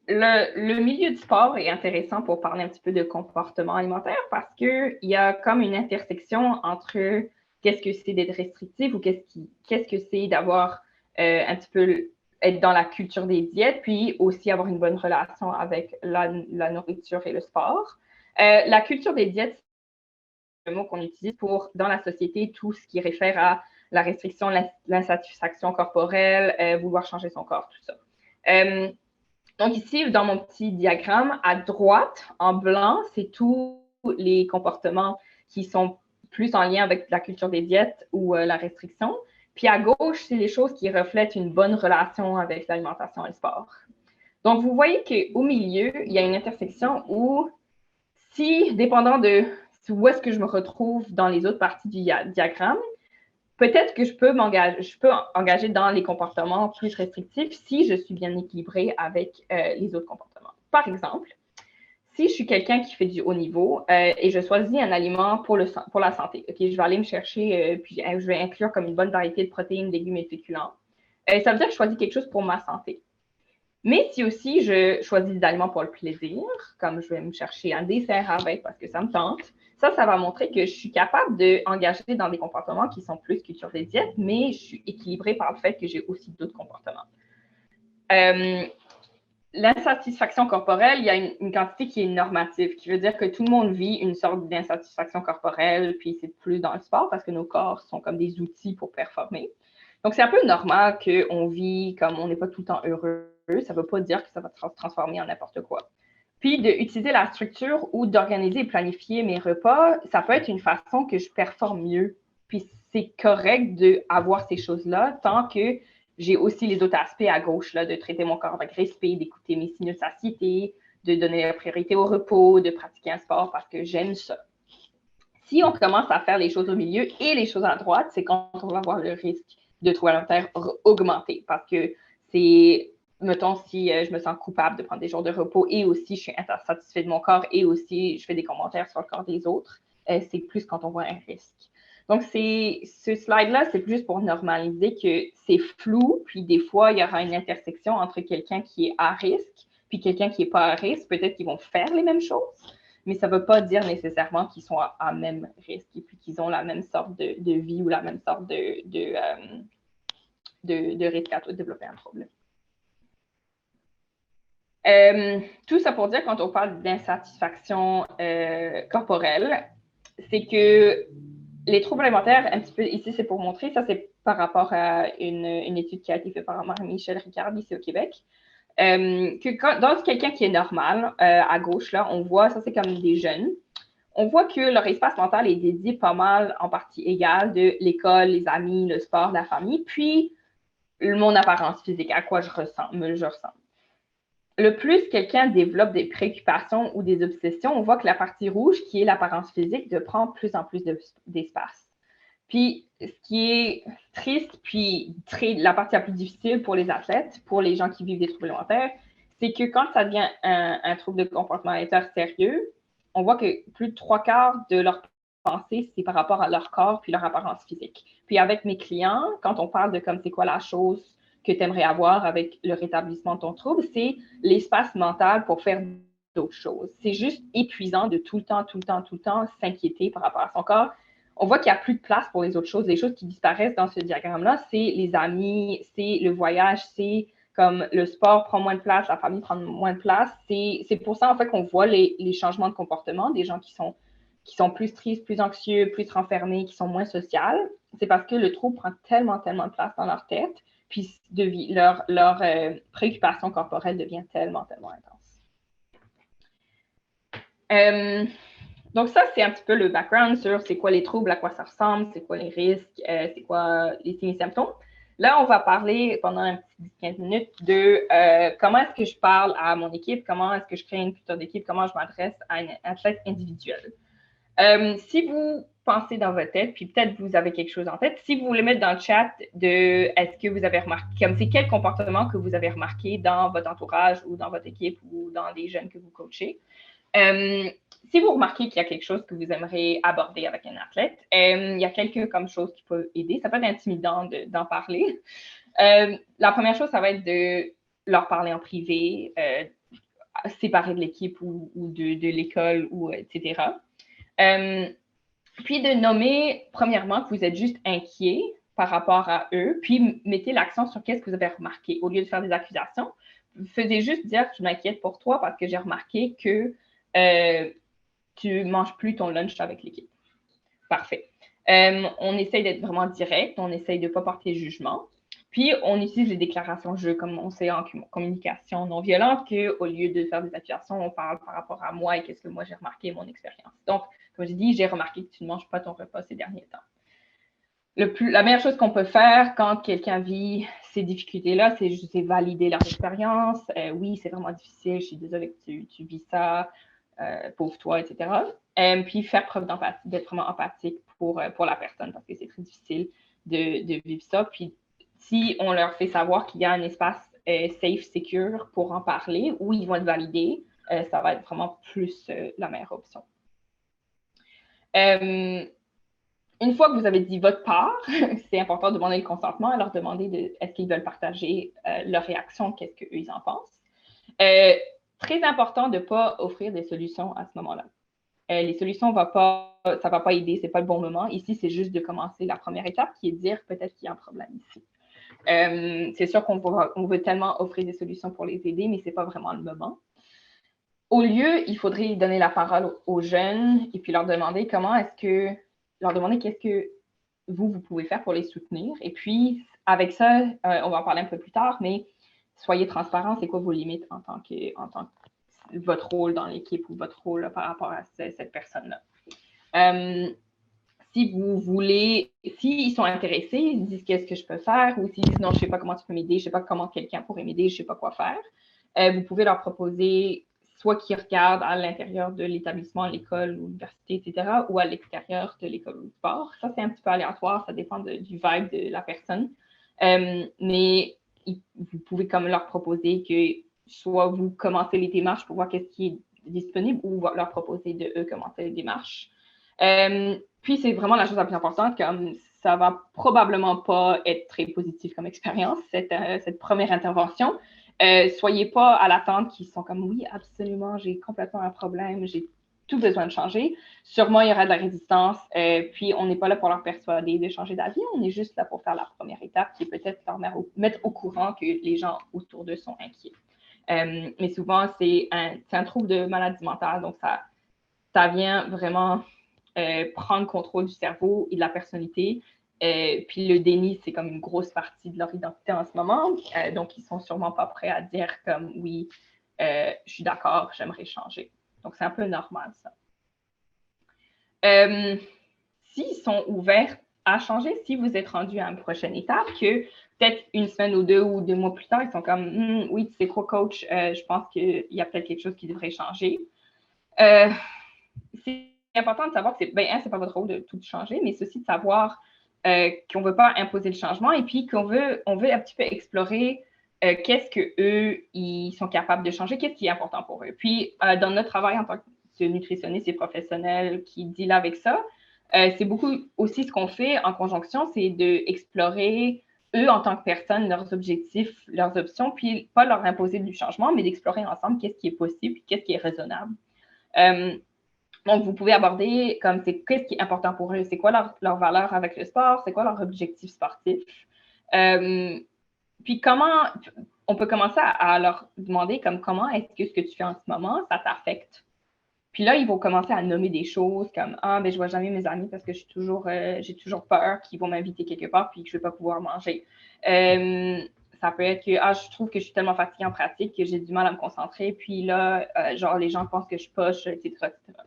Speaker 2: Le milieu du sport est intéressant pour parler un petit peu de comportement alimentaire parce qu'il y a comme une intersection entre qu'est-ce que c'est d'être restrictif ou qu'est-ce que c'est d'avoir un petit peu être dans la culture des diètes, puis aussi avoir une bonne relation avec la nourriture et le sport. La culture des diètes, c'est le mot qu'on utilise pour, dans la société, tout ce qui réfère à la restriction, l'insatisfaction corporelle, vouloir changer son corps, tout ça. Donc ici, dans mon petit diagramme, à droite, en blanc, c'est tous les comportements qui sont plus en lien avec la culture des diètes ou la restriction. Puis à gauche, c'est les choses qui reflètent une bonne relation avec l'alimentation et le sport. Donc, vous voyez qu'au milieu, il y a une intersection où, si, dépendant de où est-ce que je me retrouve dans les autres parties du diagramme, peut-être que je peux engager dans les comportements plus restrictifs si je suis bien équilibrée avec les autres comportements. Par exemple, si je suis quelqu'un qui fait du haut niveau et je choisis un aliment pour la santé, je vais aller me chercher, puis je vais inclure comme une bonne variété de protéines, légumes et féculents, ça veut dire que je choisis quelque chose pour ma santé. Mais si aussi je choisis des aliments pour le plaisir, comme je vais me chercher un dessert avec parce que ça me tente, ça va montrer que je suis capable d'engager dans des comportements qui sont plus culture des diètes, mais je suis équilibrée par le fait que j'ai aussi d'autres comportements. L'insatisfaction corporelle, il y a une quantité qui est normative, qui veut dire que tout le monde vit une sorte d'insatisfaction corporelle, puis c'est plus dans le sport parce que nos corps sont comme des outils pour performer. Donc, c'est un peu normal qu'on vit comme on n'est pas tout le temps heureux ça ne veut pas dire que ça va se transformer en n'importe quoi. Puis, d'utiliser la structure ou d'organiser et planifier mes repas, ça peut être une façon que je performe mieux. Puis, c'est correct d'avoir ces choses-là tant que j'ai aussi les autres aspects à gauche, là, de traiter mon corps avec respect, d'écouter mes signaux de satiété, de donner la priorité au repos, de pratiquer un sport parce que j'aime ça. Si on commence à faire les choses au milieu et les choses à droite, c'est quand on va avoir le risque de troubles alimentaires augmenter parce que c'est, mettons, si je me sens coupable de prendre des jours de repos et aussi je suis insatisfait de mon corps et aussi je fais des commentaires sur le corps des autres, c'est plus quand on voit un risque. Donc, ce slide-là, c'est plus pour normaliser que c'est flou, puis des fois, il y aura une intersection entre quelqu'un qui est à risque puis quelqu'un qui n'est pas à risque. Peut-être qu'ils vont faire les mêmes choses, mais ça ne veut pas dire nécessairement qu'ils sont à même risque et puis qu'ils ont la même sorte de vie ou la même sorte de risque à développer un problème. Tout ça pour dire, quand on parle d'insatisfaction corporelle, c'est que les troubles alimentaires, un petit peu ici, c'est pour montrer, ça c'est par rapport à une étude qui a été faite par Marie-Michel Ricard ici au Québec, que dans quelqu'un qui est normal, à gauche, là, on voit, ça c'est comme des jeunes, on voit que leur espace mental est dédié pas mal en partie égale de l'école, les amis, le sport, la famille, puis mon apparence physique, à quoi je ressemble. Le plus quelqu'un développe des préoccupations ou des obsessions, on voit que la partie rouge, qui est l'apparence physique, de prendre plus en plus d'espace. Puis, ce qui est triste, puis la partie la plus difficile pour les athlètes, pour les gens qui vivent des troubles alimentaires, c'est que quand ça devient un trouble de comportement alimentaire sérieux, on voit que plus de 3/4 de leur pensée, c'est par rapport à leur corps puis leur apparence physique. Puis avec mes clients, quand on parle de comme c'est quoi la chose que tu aimerais avoir avec le rétablissement de ton trouble, c'est l'espace mental pour faire d'autres choses. C'est juste épuisant de tout le temps s'inquiéter par rapport à son corps. On voit qu'il n'y a plus de place pour les autres choses. Les choses qui disparaissent dans ce diagramme-là, c'est les amis, c'est le voyage, c'est comme le sport prend moins de place, la famille prend moins de place. C'est pour ça, en fait, qu'on voit les changements de comportement des gens qui sont plus tristes, plus anxieux, plus renfermés, qui sont moins sociales. C'est parce que le trouble prend tellement de place dans leur tête, puis leur préoccupation corporelle devient tellement intense. Donc ça, c'est un petit peu le background sur c'est quoi les troubles, à quoi ça ressemble, c'est quoi les risques, c'est quoi les signes et symptômes. Là, on va parler pendant un petit 15 minutes de comment est-ce que je parle à mon équipe, comment est-ce que je crée une culture d'équipe, comment je m'adresse à un athlète individuel. Si vous pensez dans votre tête, puis peut-être vous avez quelque chose en tête, si vous voulez mettre dans le chat de est-ce que vous avez remarqué, comme c'est quel comportement que vous avez remarqué dans votre entourage ou dans votre équipe ou dans les jeunes que vous coachez. Si vous remarquez qu'il y a quelque chose que vous aimeriez aborder avec un athlète, il y a quelques comme choses qui peuvent aider. Ça peut être intimidant d'en parler. La première chose, ça va être de leur parler en privé, séparé de l'équipe ou de l'école, ou etc. Puis de nommer, premièrement, que vous êtes juste inquiet par rapport à eux, puis mettez l'accent sur qu'est-ce que vous avez remarqué. Au lieu de faire des accusations, faisez juste dire que je m'inquiète pour toi parce que j'ai remarqué que tu ne manges plus ton lunch avec l'équipe. Parfait. On essaye d'être vraiment direct, on essaye de ne pas porter jugement. Puis, on utilise les déclarations jeu, comme on sait en communication non violente, qu'au lieu de faire des accusations, on parle par rapport à moi et qu'est-ce que moi j'ai remarqué, mon expérience. Donc, comme je dis, j'ai remarqué que tu ne manges pas ton repas ces derniers temps. La meilleure chose qu'on peut faire quand quelqu'un vit ces difficultés-là, c'est juste valider leur expérience. Oui, c'est vraiment difficile, je suis désolée que tu vis ça, pauvre toi, etc. Puis faire preuve d'empathie, d'être vraiment empathique pour la personne parce que c'est très difficile de vivre ça. Puis si on leur fait savoir qu'il y a un espace safe, secure pour en parler, où ils vont être validés, ça va être vraiment plus la meilleure option. Une fois que vous avez dit votre part, c'est important de demander le consentement et leur demander est-ce qu'ils veulent partager leur réaction, qu'est-ce qu'eux ils en pensent. Très important de ne pas offrir des solutions à ce moment-là. Les solutions, ça ne va pas aider, ce n'est pas le bon moment. Ici, c'est juste de commencer la première étape qui est de dire peut-être qu'il y a un problème ici. C'est sûr qu'on veut tellement offrir des solutions pour les aider, mais ce n'est pas vraiment le moment. Au lieu, il faudrait donner la parole aux jeunes et puis leur demander qu'est-ce que vous pouvez faire pour les soutenir. Et puis, avec ça, on va en parler un peu plus tard, mais soyez transparent, c'est quoi vos limites en tant que votre rôle dans l'équipe ou votre rôle là, par rapport à cette personne-là. Si vous voulez, s'ils sont intéressés, ils disent qu'est-ce que je peux faire, ou s'ils disent non, je ne sais pas comment tu peux m'aider, je ne sais pas comment quelqu'un pourrait m'aider, je ne sais pas quoi faire, vous pouvez leur proposer soit qu'ils regardent à l'intérieur de l'établissement, l'école, l'université, etc., ou à l'extérieur de l'école ou du sport. Ça, c'est un petit peu aléatoire, ça dépend du vibe de la personne. Mais vous pouvez comme leur proposer que soit vous commencez les démarches pour voir qu'est-ce qui est disponible ou leur proposer de eux commencer les démarches. Puis, c'est vraiment la chose la plus importante, comme ça va probablement pas être très positif comme expérience, cette première intervention. Soyez pas à l'attente qu'ils sont comme, oui, absolument, j'ai complètement un problème, j'ai tout besoin de changer. Sûrement, il y aura de la résistance, puis on n'est pas là pour leur persuader de changer d'avis, on est juste là pour faire la première étape, qui est peut-être leur mettre au courant que les gens autour d'eux sont inquiets. Mais souvent, c'est un trouble de maladie mentale, donc ça vient vraiment prendre contrôle du cerveau et de la personnalité. Puis le déni, c'est comme une grosse partie de leur identité en ce moment. Donc, ils sont sûrement pas prêts à dire comme oui, je suis d'accord, j'aimerais changer. Donc, c'est un peu normal, ça. S'ils sont ouverts à changer, si vous êtes rendu à une prochaine étape, que peut-être une semaine ou 2 mois plus tard, ils sont comme oui, tu sais quoi, coach, je pense qu'il y a peut-être quelque chose qui devrait changer. C'est important de savoir que c'est pas votre rôle de tout changer, mais c'est aussi de savoir qu'on ne veut pas imposer le changement et puis qu'on veut un petit peu explorer qu'est-ce qu'eux, ils sont capables de changer, qu'est-ce qui est important pour eux. Puis, dans notre travail en tant que nutritionniste et professionnel qui deal avec ça, c'est beaucoup aussi ce qu'on fait en conjonction, c'est d'explorer eux en tant que personnes, leurs objectifs, leurs options, puis pas leur imposer du changement, mais d'explorer ensemble qu'est-ce qui est possible, qu'est-ce qui est raisonnable. Donc, vous pouvez aborder comme qu'est-ce qui est important pour eux, c'est quoi leur valeur avec le sport, c'est quoi leur objectif sportif. Puis comment, on peut commencer à leur demander comme comment est-ce que ce que tu fais en ce moment, ça t'affecte. Puis là, ils vont commencer à nommer des choses comme « Ah, ben je vois jamais mes amis parce que j'ai toujours peur qu'ils vont m'inviter quelque part puis que je ne vais pas pouvoir manger. » Ça peut être que « Ah, je trouve que je suis tellement fatiguée en pratique que j'ai du mal à me concentrer. Puis là, genre, les gens pensent que je poche, etc. etc. »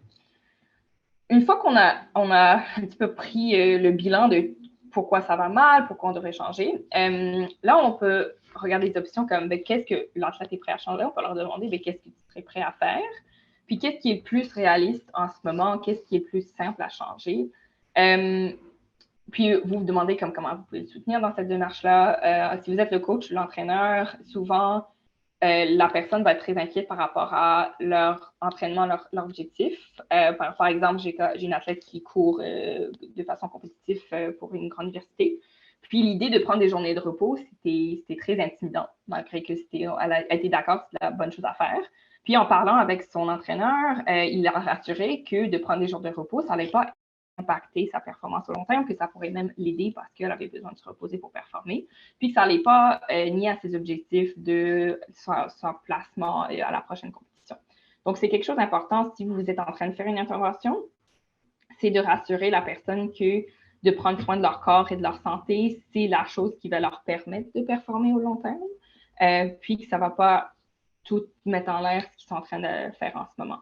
Speaker 2: Une fois qu'on a un petit peu pris le bilan de pourquoi ça va mal, pourquoi on devrait changer, là, on peut regarder des options comme ben, qu'est-ce que l'athlète est prêt à changer. On peut leur demander ben, qu'est-ce que tu serais prêt à faire. Puis qu'est-ce qui est le plus réaliste en ce moment, qu'est-ce qui est le plus simple à changer. Puis vous vous demandez comment vous pouvez le soutenir dans cette démarche-là. Si vous êtes le coach, l'entraîneur, souvent, la personne va être très inquiète par rapport à leur entraînement, leur objectif. Par exemple, j'ai une athlète qui court de façon compétitive pour une grande université. Puis l'idée de prendre des journées de repos, c'était très intimidant, malgré que elle a été d'accord que c'était la bonne chose à faire. Puis en parlant avec son entraîneur, il a rassuré que de prendre des jours de repos, ça n'allait pas impacter sa performance au long terme, que ça pourrait même l'aider parce qu'elle avait besoin de se reposer pour performer, puis que ça n'allait pas ni à ses objectifs de son placement à la prochaine compétition. Donc, c'est quelque chose d'important si vous êtes en train de faire une intervention, c'est de rassurer la personne que de prendre soin de leur corps et de leur santé, c'est la chose qui va leur permettre de performer au long terme, puis que ça ne va pas tout mettre en l'air ce qu'ils sont en train de faire en ce moment.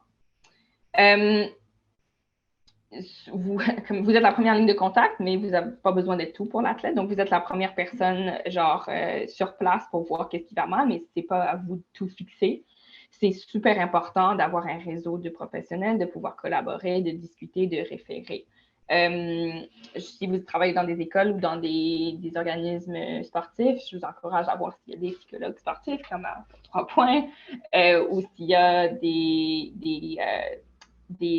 Speaker 2: Vous êtes la première ligne de contact, mais vous n'avez pas besoin d'être tout pour l'athlète. Donc, vous êtes la première personne, sur place pour voir qu'est-ce qui va mal, mais ce n'est pas à vous de tout fixer. C'est super important d'avoir un réseau de professionnels, de pouvoir collaborer, de discuter, de référer. Si vous travaillez dans des écoles ou dans des organismes sportifs, je vous encourage à voir s'il y a des psychologues sportifs comme à 3 points, ou s'il y a des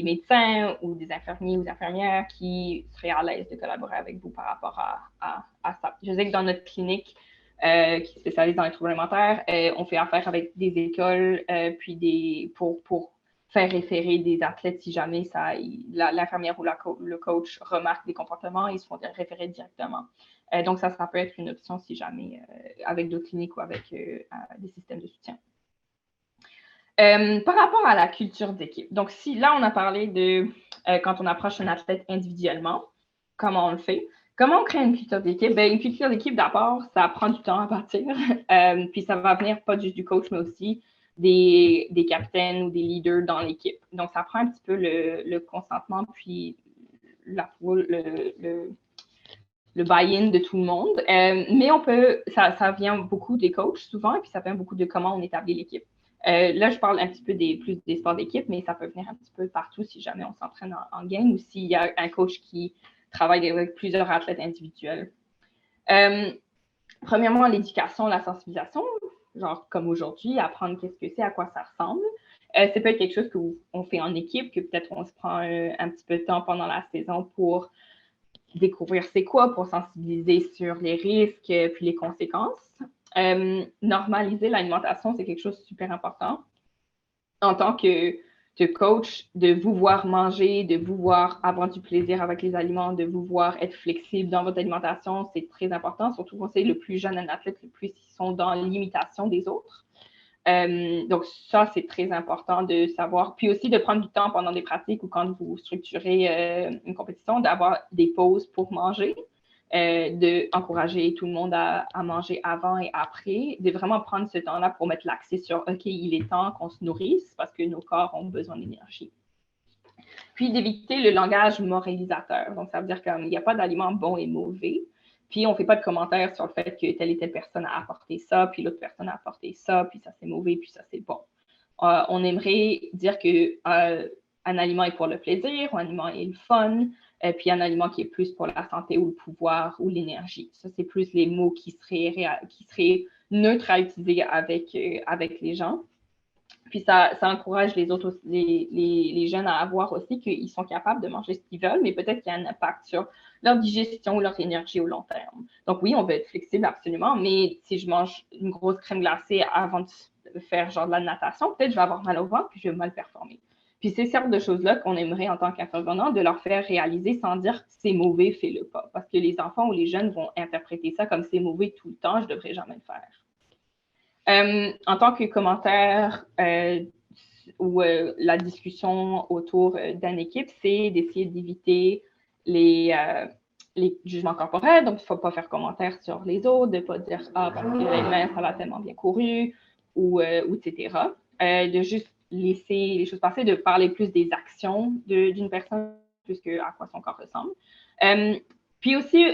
Speaker 2: médecins ou des infirmiers ou des infirmières qui seraient à l'aise de collaborer avec vous par rapport à ça. Je sais que dans notre clinique qui spécialise dans les troubles alimentaires, on fait affaire avec des écoles pour faire référer des athlètes si jamais l'infirmière ou le coach remarque des comportements, ils se font référer directement. Donc, ça peut être une option si jamais avec d'autres cliniques ou avec des systèmes de soutien. Par rapport à la culture d'équipe, donc là, on a parlé de quand on approche un athlète individuellement, comment on le fait. Comment on crée une culture d'équipe? Une culture d'équipe, d'abord, ça prend du temps à bâtir. Puis ça va venir pas juste du coach, mais aussi des capitaines ou des leaders dans l'équipe. Donc, ça prend un petit peu le consentement, puis le buy-in de tout le monde. Mais ça vient beaucoup des coachs souvent, et puis ça vient beaucoup de comment on établit l'équipe. Là, je parle un petit peu plus des sports d'équipe, mais ça peut venir un petit peu partout si jamais on s'entraîne en game ou s'il y a un coach qui travaille avec plusieurs athlètes individuels. Premièrement, l'éducation, la sensibilisation, genre comme aujourd'hui, apprendre qu'est-ce que c'est, à quoi ça ressemble. C'est peut être quelque chose qu'on fait en équipe, que peut-être on se prend un petit peu de temps pendant la saison pour découvrir c'est quoi, pour sensibiliser sur les risques puis les conséquences. Normaliser l'alimentation, c'est quelque chose de super important. En tant que coach, de vous voir manger, de vous voir avoir du plaisir avec les aliments, de vous voir être flexible dans votre alimentation, c'est très important, surtout quand c'est le plus jeune un athlète, le plus ils sont dans l'imitation des autres. Donc, ça, c'est très important de savoir. Puis aussi de prendre du temps pendant des pratiques ou quand vous structurez une compétition, d'avoir des pauses pour manger, d'encourager tout le monde à manger avant et après, de vraiment prendre ce temps-là pour mettre l'accent sur « OK, il est temps qu'on se nourrisse parce que nos corps ont besoin d'énergie ». Puis d'éviter le langage moralisateur. Donc, ça veut dire qu'il n'y a pas d'aliments bons et mauvais. Puis, on ne fait pas de commentaires sur le fait que telle et telle personne a apporté ça, puis l'autre personne a apporté ça, puis ça c'est mauvais, puis ça c'est bon. On aimerait dire qu'un aliment est pour le plaisir, un aliment est le fun, puis un aliment qui est plus pour la santé ou le pouvoir ou l'énergie. Ça, c'est plus les mots qui seraient neutres à utiliser avec les gens. Puis ça encourage les autres, les jeunes à avoir aussi qu'ils sont capables de manger ce qu'ils veulent, mais peut-être qu'il y a un impact sur leur digestion ou leur énergie au long terme. Donc oui, on veut être flexible absolument, mais si je mange une grosse crème glacée avant de faire genre de la natation, peut-être je vais avoir mal au ventre puis je vais mal performer. Puis c'est sortes de choses-là qu'on aimerait en tant qu'intervenant de leur faire réaliser sans dire c'est mauvais, fais-le pas. Parce que les enfants ou les jeunes vont interpréter ça comme c'est mauvais tout le temps, je devrais jamais le faire. En tant que commentaire ou la discussion autour d'une équipe, c'est d'essayer d'éviter les jugements corporels. Donc, il ne faut pas faire commentaire sur les autres, de ne pas dire « Ah, parce que l'humain, ça l'a tellement bien couru » ou etc. De juste laisser les choses passer, de parler plus des actions d'une personne plus qu'à quoi son corps ressemble. Puis aussi,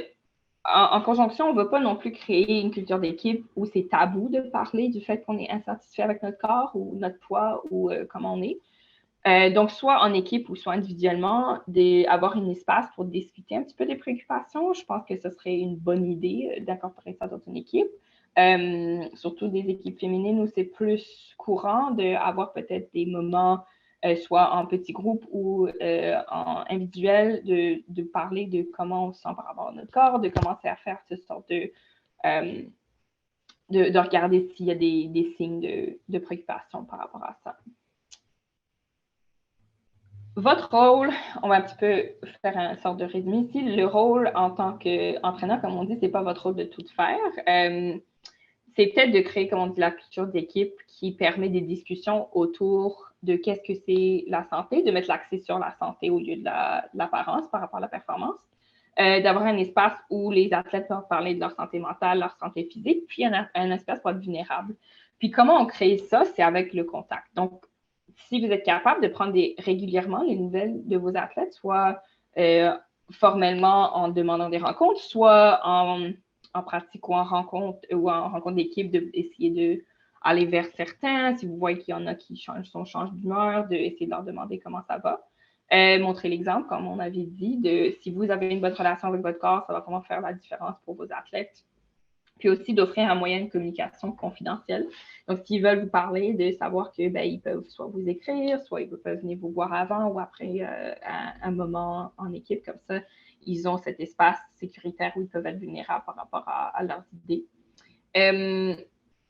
Speaker 2: en conjonction, on ne veut pas non plus créer une culture d'équipe où c'est tabou de parler du fait qu'on est insatisfait avec notre corps ou notre poids ou comment on est. Donc, soit en équipe ou soit individuellement, d'avoir un espace pour discuter un petit peu des préoccupations. Je pense que ce serait une bonne idée d'incorporer ça dans une équipe. Surtout des équipes féminines où c'est plus courant d'avoir peut-être des moments soit en petit groupe ou en individuel, de parler de comment on se sent par rapport à notre corps, de commencer à faire ce sorte de regarder s'il y a des signes de préoccupation par rapport à ça. Votre rôle, on va un petit peu faire une sorte de résumé ici. Le rôle en tant qu'entraîneur, comme on dit, ce n'est pas votre rôle de tout faire. C'est peut-être de créer, comme on dit, la culture d'équipe qui permet des discussions autour de qu'est-ce que c'est la santé, de mettre l'accent sur la santé au lieu de l'apparence par rapport à la performance, d'avoir un espace où les athlètes peuvent parler de leur santé mentale, leur santé physique, puis un espace pour être vulnérable. Puis comment on crée ça? C'est avec le contact. Donc, si vous êtes capable de prendre régulièrement les nouvelles de vos athlètes, soit formellement en demandant des rencontres, soit en pratique ou en rencontre d'équipe, d'essayer d'aller vers certains. Si vous voyez qu'il y en a qui changent d'humeur, d'essayer de leur demander comment ça va. Montrer l'exemple, comme on avait dit, si vous avez une bonne relation avec votre corps, ça va vraiment faire la différence pour vos athlètes. Puis aussi d'offrir un moyen de communication confidentiel. Donc, s'ils veulent vous parler, de savoir que ils peuvent soit vous écrire, soit ils peuvent venir vous voir avant ou après un moment en équipe. Comme ça, ils ont cet espace sécuritaire où ils peuvent être vulnérables par rapport à leurs idées.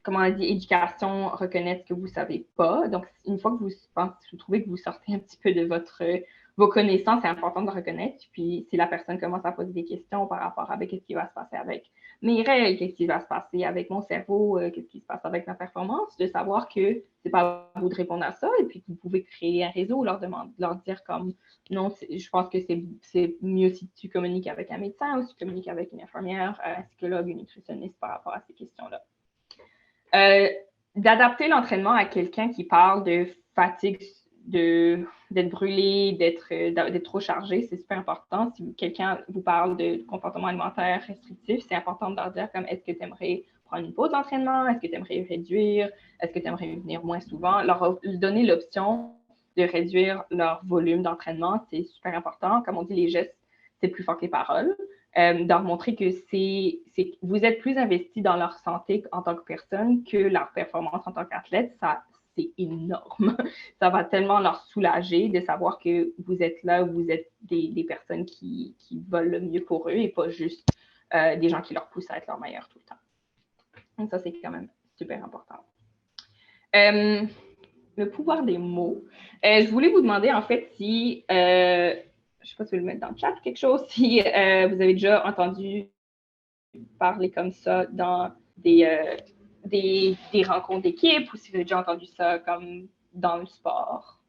Speaker 2: Comment on dit, éducation, reconnaître ce que vous ne savez pas. Donc, une fois que vous trouvez que vous sortez un petit peu de vos connaissances, c'est important de reconnaître. Puis, si la personne commence à poser des questions par rapport à ce qui va se passer avec mes règles, qu'est-ce qui va se passer avec mon cerveau, qu'est-ce qui se passe avec ma performance, de savoir que c'est pas à vous de répondre à ça, et puis que vous pouvez créer un réseau, leur dire comme non, je pense que c'est mieux si tu communiques avec un médecin ou si tu communiques avec une infirmière, un psychologue, une nutritionniste par rapport à ces questions-là. D'adapter l'entraînement à quelqu'un qui parle de fatigue, d'être brûlé, d'être trop chargé, c'est super important. Si quelqu'un vous parle de comportement alimentaire restrictif, c'est important de leur dire comme est-ce que tu aimerais prendre une pause d'entraînement, est-ce que tu aimerais réduire, est-ce que tu aimerais venir moins souvent, leur donner l'option de réduire leur volume d'entraînement, c'est super important. Comme on dit, les gestes, c'est plus fort que les paroles. Leur montrer que vous êtes plus investi dans leur santé en tant que personne que leur performance en tant qu'athlète. Ça, c'est énorme. Ça va tellement leur soulager de savoir que vous êtes là, vous êtes des personnes qui veulent le mieux pour eux et pas juste des gens qui leur poussent à être leur meilleur tout le temps. Donc ça, c'est quand même super important. Le pouvoir des mots. Je voulais vous demander, en fait, si, je ne sais pas si vous voulez le mettre dans le chat quelque chose, si vous avez déjà entendu parler comme ça dans des rencontres d'équipe ou si vous avez déjà entendu ça comme dans le sport.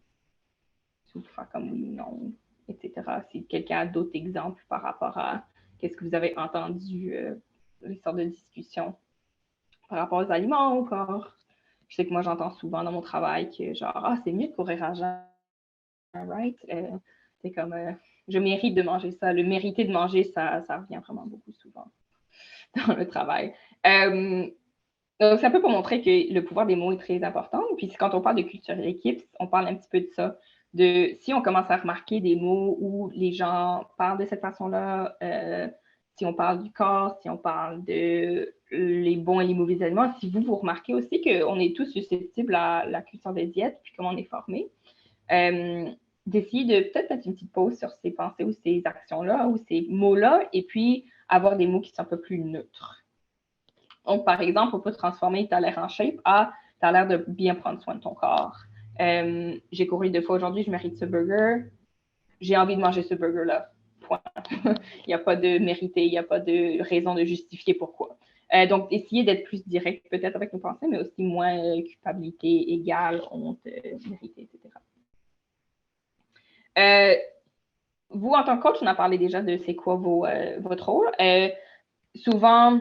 Speaker 2: Si vous pouvez faire comme oui ou non, etc. Si quelqu'un a d'autres exemples par rapport à qu'est-ce que vous avez entendu, les sortes de discussions par rapport aux aliments ou au corps. Je sais que moi, j'entends souvent dans mon travail que genre, ah, c'est mieux de courir à jeun, right? C'est comme, je mérite de manger ça. Le mériter de manger, ça revient vraiment beaucoup souvent dans le travail. Donc, c'est un peu pour montrer que le pouvoir des mots est très important. Puis quand on parle de culture d'équipe, on parle un petit peu de ça. De si on commence à remarquer des mots où les gens parlent de cette façon-là, si on parle du corps, si on parle de les bons et les mauvais aliments, si vous remarquez aussi qu'on est tous susceptibles à la culture des diètes, puis comment on est formé, d'essayer de peut-être mettre une petite pause sur ces pensées ou ces actions-là ou ces mots-là, et puis avoir des mots qui sont un peu plus neutres. Donc, par exemple, on peut transformer « t'as l'air en shape » à « t'as l'air de bien prendre soin de ton corps ». J'ai couru 2 fois aujourd'hui, je mérite ce burger. J'ai envie de manger ce burger-là. Point. Il n'y a pas de mériter, il n'y a pas de raison de justifier pourquoi. Donc, essayer d'être plus direct peut-être avec nos pensées, mais aussi moins culpabilité égale, honte, mérité, etc. Vous, en tant que coach, on a parlé déjà de c'est quoi votre rôle. Souvent,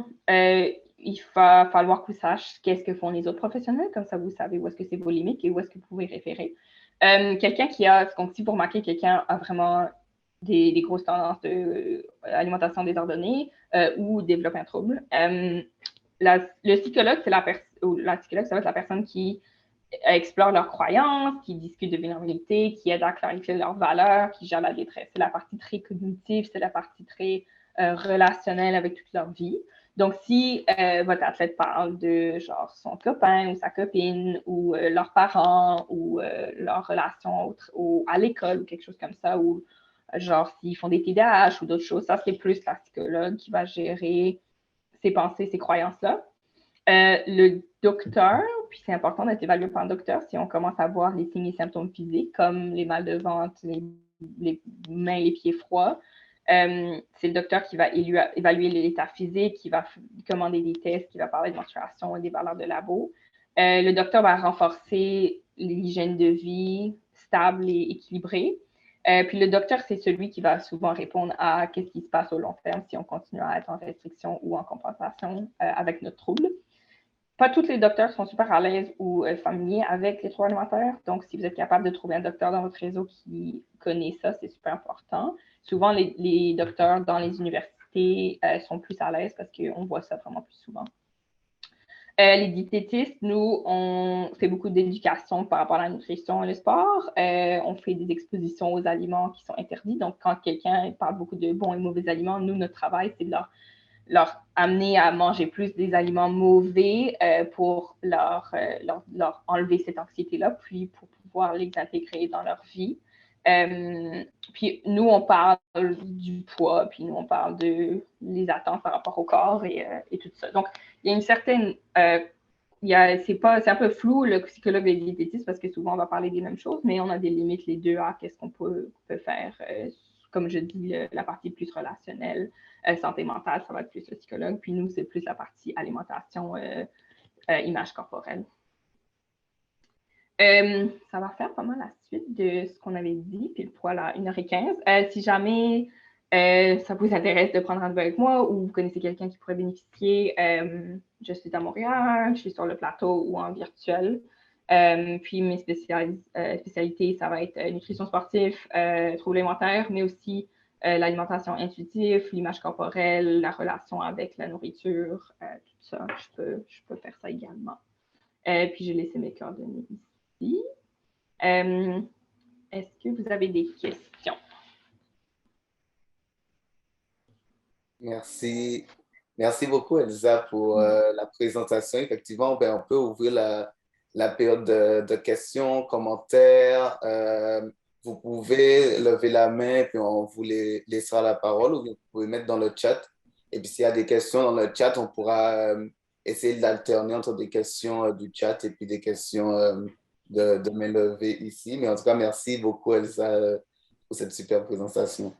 Speaker 2: il va falloir que vous sachiez qu'est-ce que font les autres professionnels, comme ça vous savez où est-ce que c'est vos limites et où est-ce que vous pouvez référer. Quelqu'un qui a, si vous remarquez, quelqu'un a vraiment des grosses tendances d'alimentation désordonnée ou développe un trouble, le psychologue, c'est la psychologue, ça va être la personne qui explore leurs croyances, qui discute de vulnérabilité, qui aide à clarifier leurs valeurs, qui gère la détresse. C'est la partie très cognitive, c'est la partie très relationnelle avec toute leur vie. Donc, si votre athlète parle de genre son copain ou sa copine ou leurs parents ou leur relation à l'école ou quelque chose comme ça, ou genre s'ils font des TDAH ou d'autres choses, ça c'est plus la psychologue qui va gérer ces pensées, ces croyances-là. Le docteur, puis c'est important d'être évalué par un docteur si on commence à voir les signes et symptômes physiques comme les mal de ventre, les mains et les pieds froids. C'est le docteur qui va évaluer l'état physique, qui va commander des tests, qui va parler de menstruation et des valeurs de labo. Le docteur va renforcer l'hygiène de vie stable et équilibrée. Puis le docteur, c'est celui qui va souvent répondre à qu'est-ce qui se passe au long terme si on continue à être en restriction ou en compensation avec notre trouble. Pas tous les docteurs sont super à l'aise ou familiers avec les troubles alimentaires. Donc, si vous êtes capable de trouver un docteur dans votre réseau qui connaît ça, c'est super important. Souvent, les docteurs dans les universités sont plus à l'aise parce qu'on voit ça vraiment plus souvent. Les diététistes, nous, on fait beaucoup d'éducation par rapport à la nutrition et le sport. On fait des expositions aux aliments qui sont interdits. Donc, quand quelqu'un parle beaucoup de bons et mauvais aliments, nous, notre travail, c'est de leur amener à manger plus des aliments mauvais pour leur enlever cette anxiété-là, puis pour pouvoir les intégrer dans leur vie. Puis nous, on parle du poids, puis nous, on parle de les attentes par rapport au corps et tout ça. Donc, il y a une certaine... c'est un peu flou, le psychologue et le diététiste, parce que souvent, on va parler des mêmes choses, mais on a des limites les deux à qu'est-ce qu'on peut faire comme je dis, la partie plus relationnelle. Santé mentale, ça va être plus le psychologue. Puis nous, c'est plus la partie alimentation, image corporelle. Ça va faire pas mal la suite de ce qu'on avait dit, puis le poil à 1h15. Si jamais ça vous intéresse de prendre rendez-vous avec moi ou vous connaissez quelqu'un qui pourrait bénéficier, je suis à Montréal, je suis sur le plateau ou en virtuel. Puis mes spécialités, ça va être nutrition sportive, troubles alimentaires, mais aussi l'alimentation intuitive, l'image corporelle, la relation avec la nourriture, tout ça. Je peux faire ça également. Puis j'ai laissé mes coordonnées ici. Est-ce que vous avez des questions?
Speaker 1: Merci. Merci beaucoup, Elsa, pour la présentation. Effectivement, ben, on peut ouvrir la période de questions, commentaires. Vous pouvez lever la main, puis on vous laissera la parole, ou vous pouvez mettre dans le chat. Et puis, s'il y a des questions dans le chat, on pourra essayer d'alterner entre des questions du chat et puis des questions de main levée ici. Mais en tout cas, merci beaucoup, Elsa, pour cette super présentation.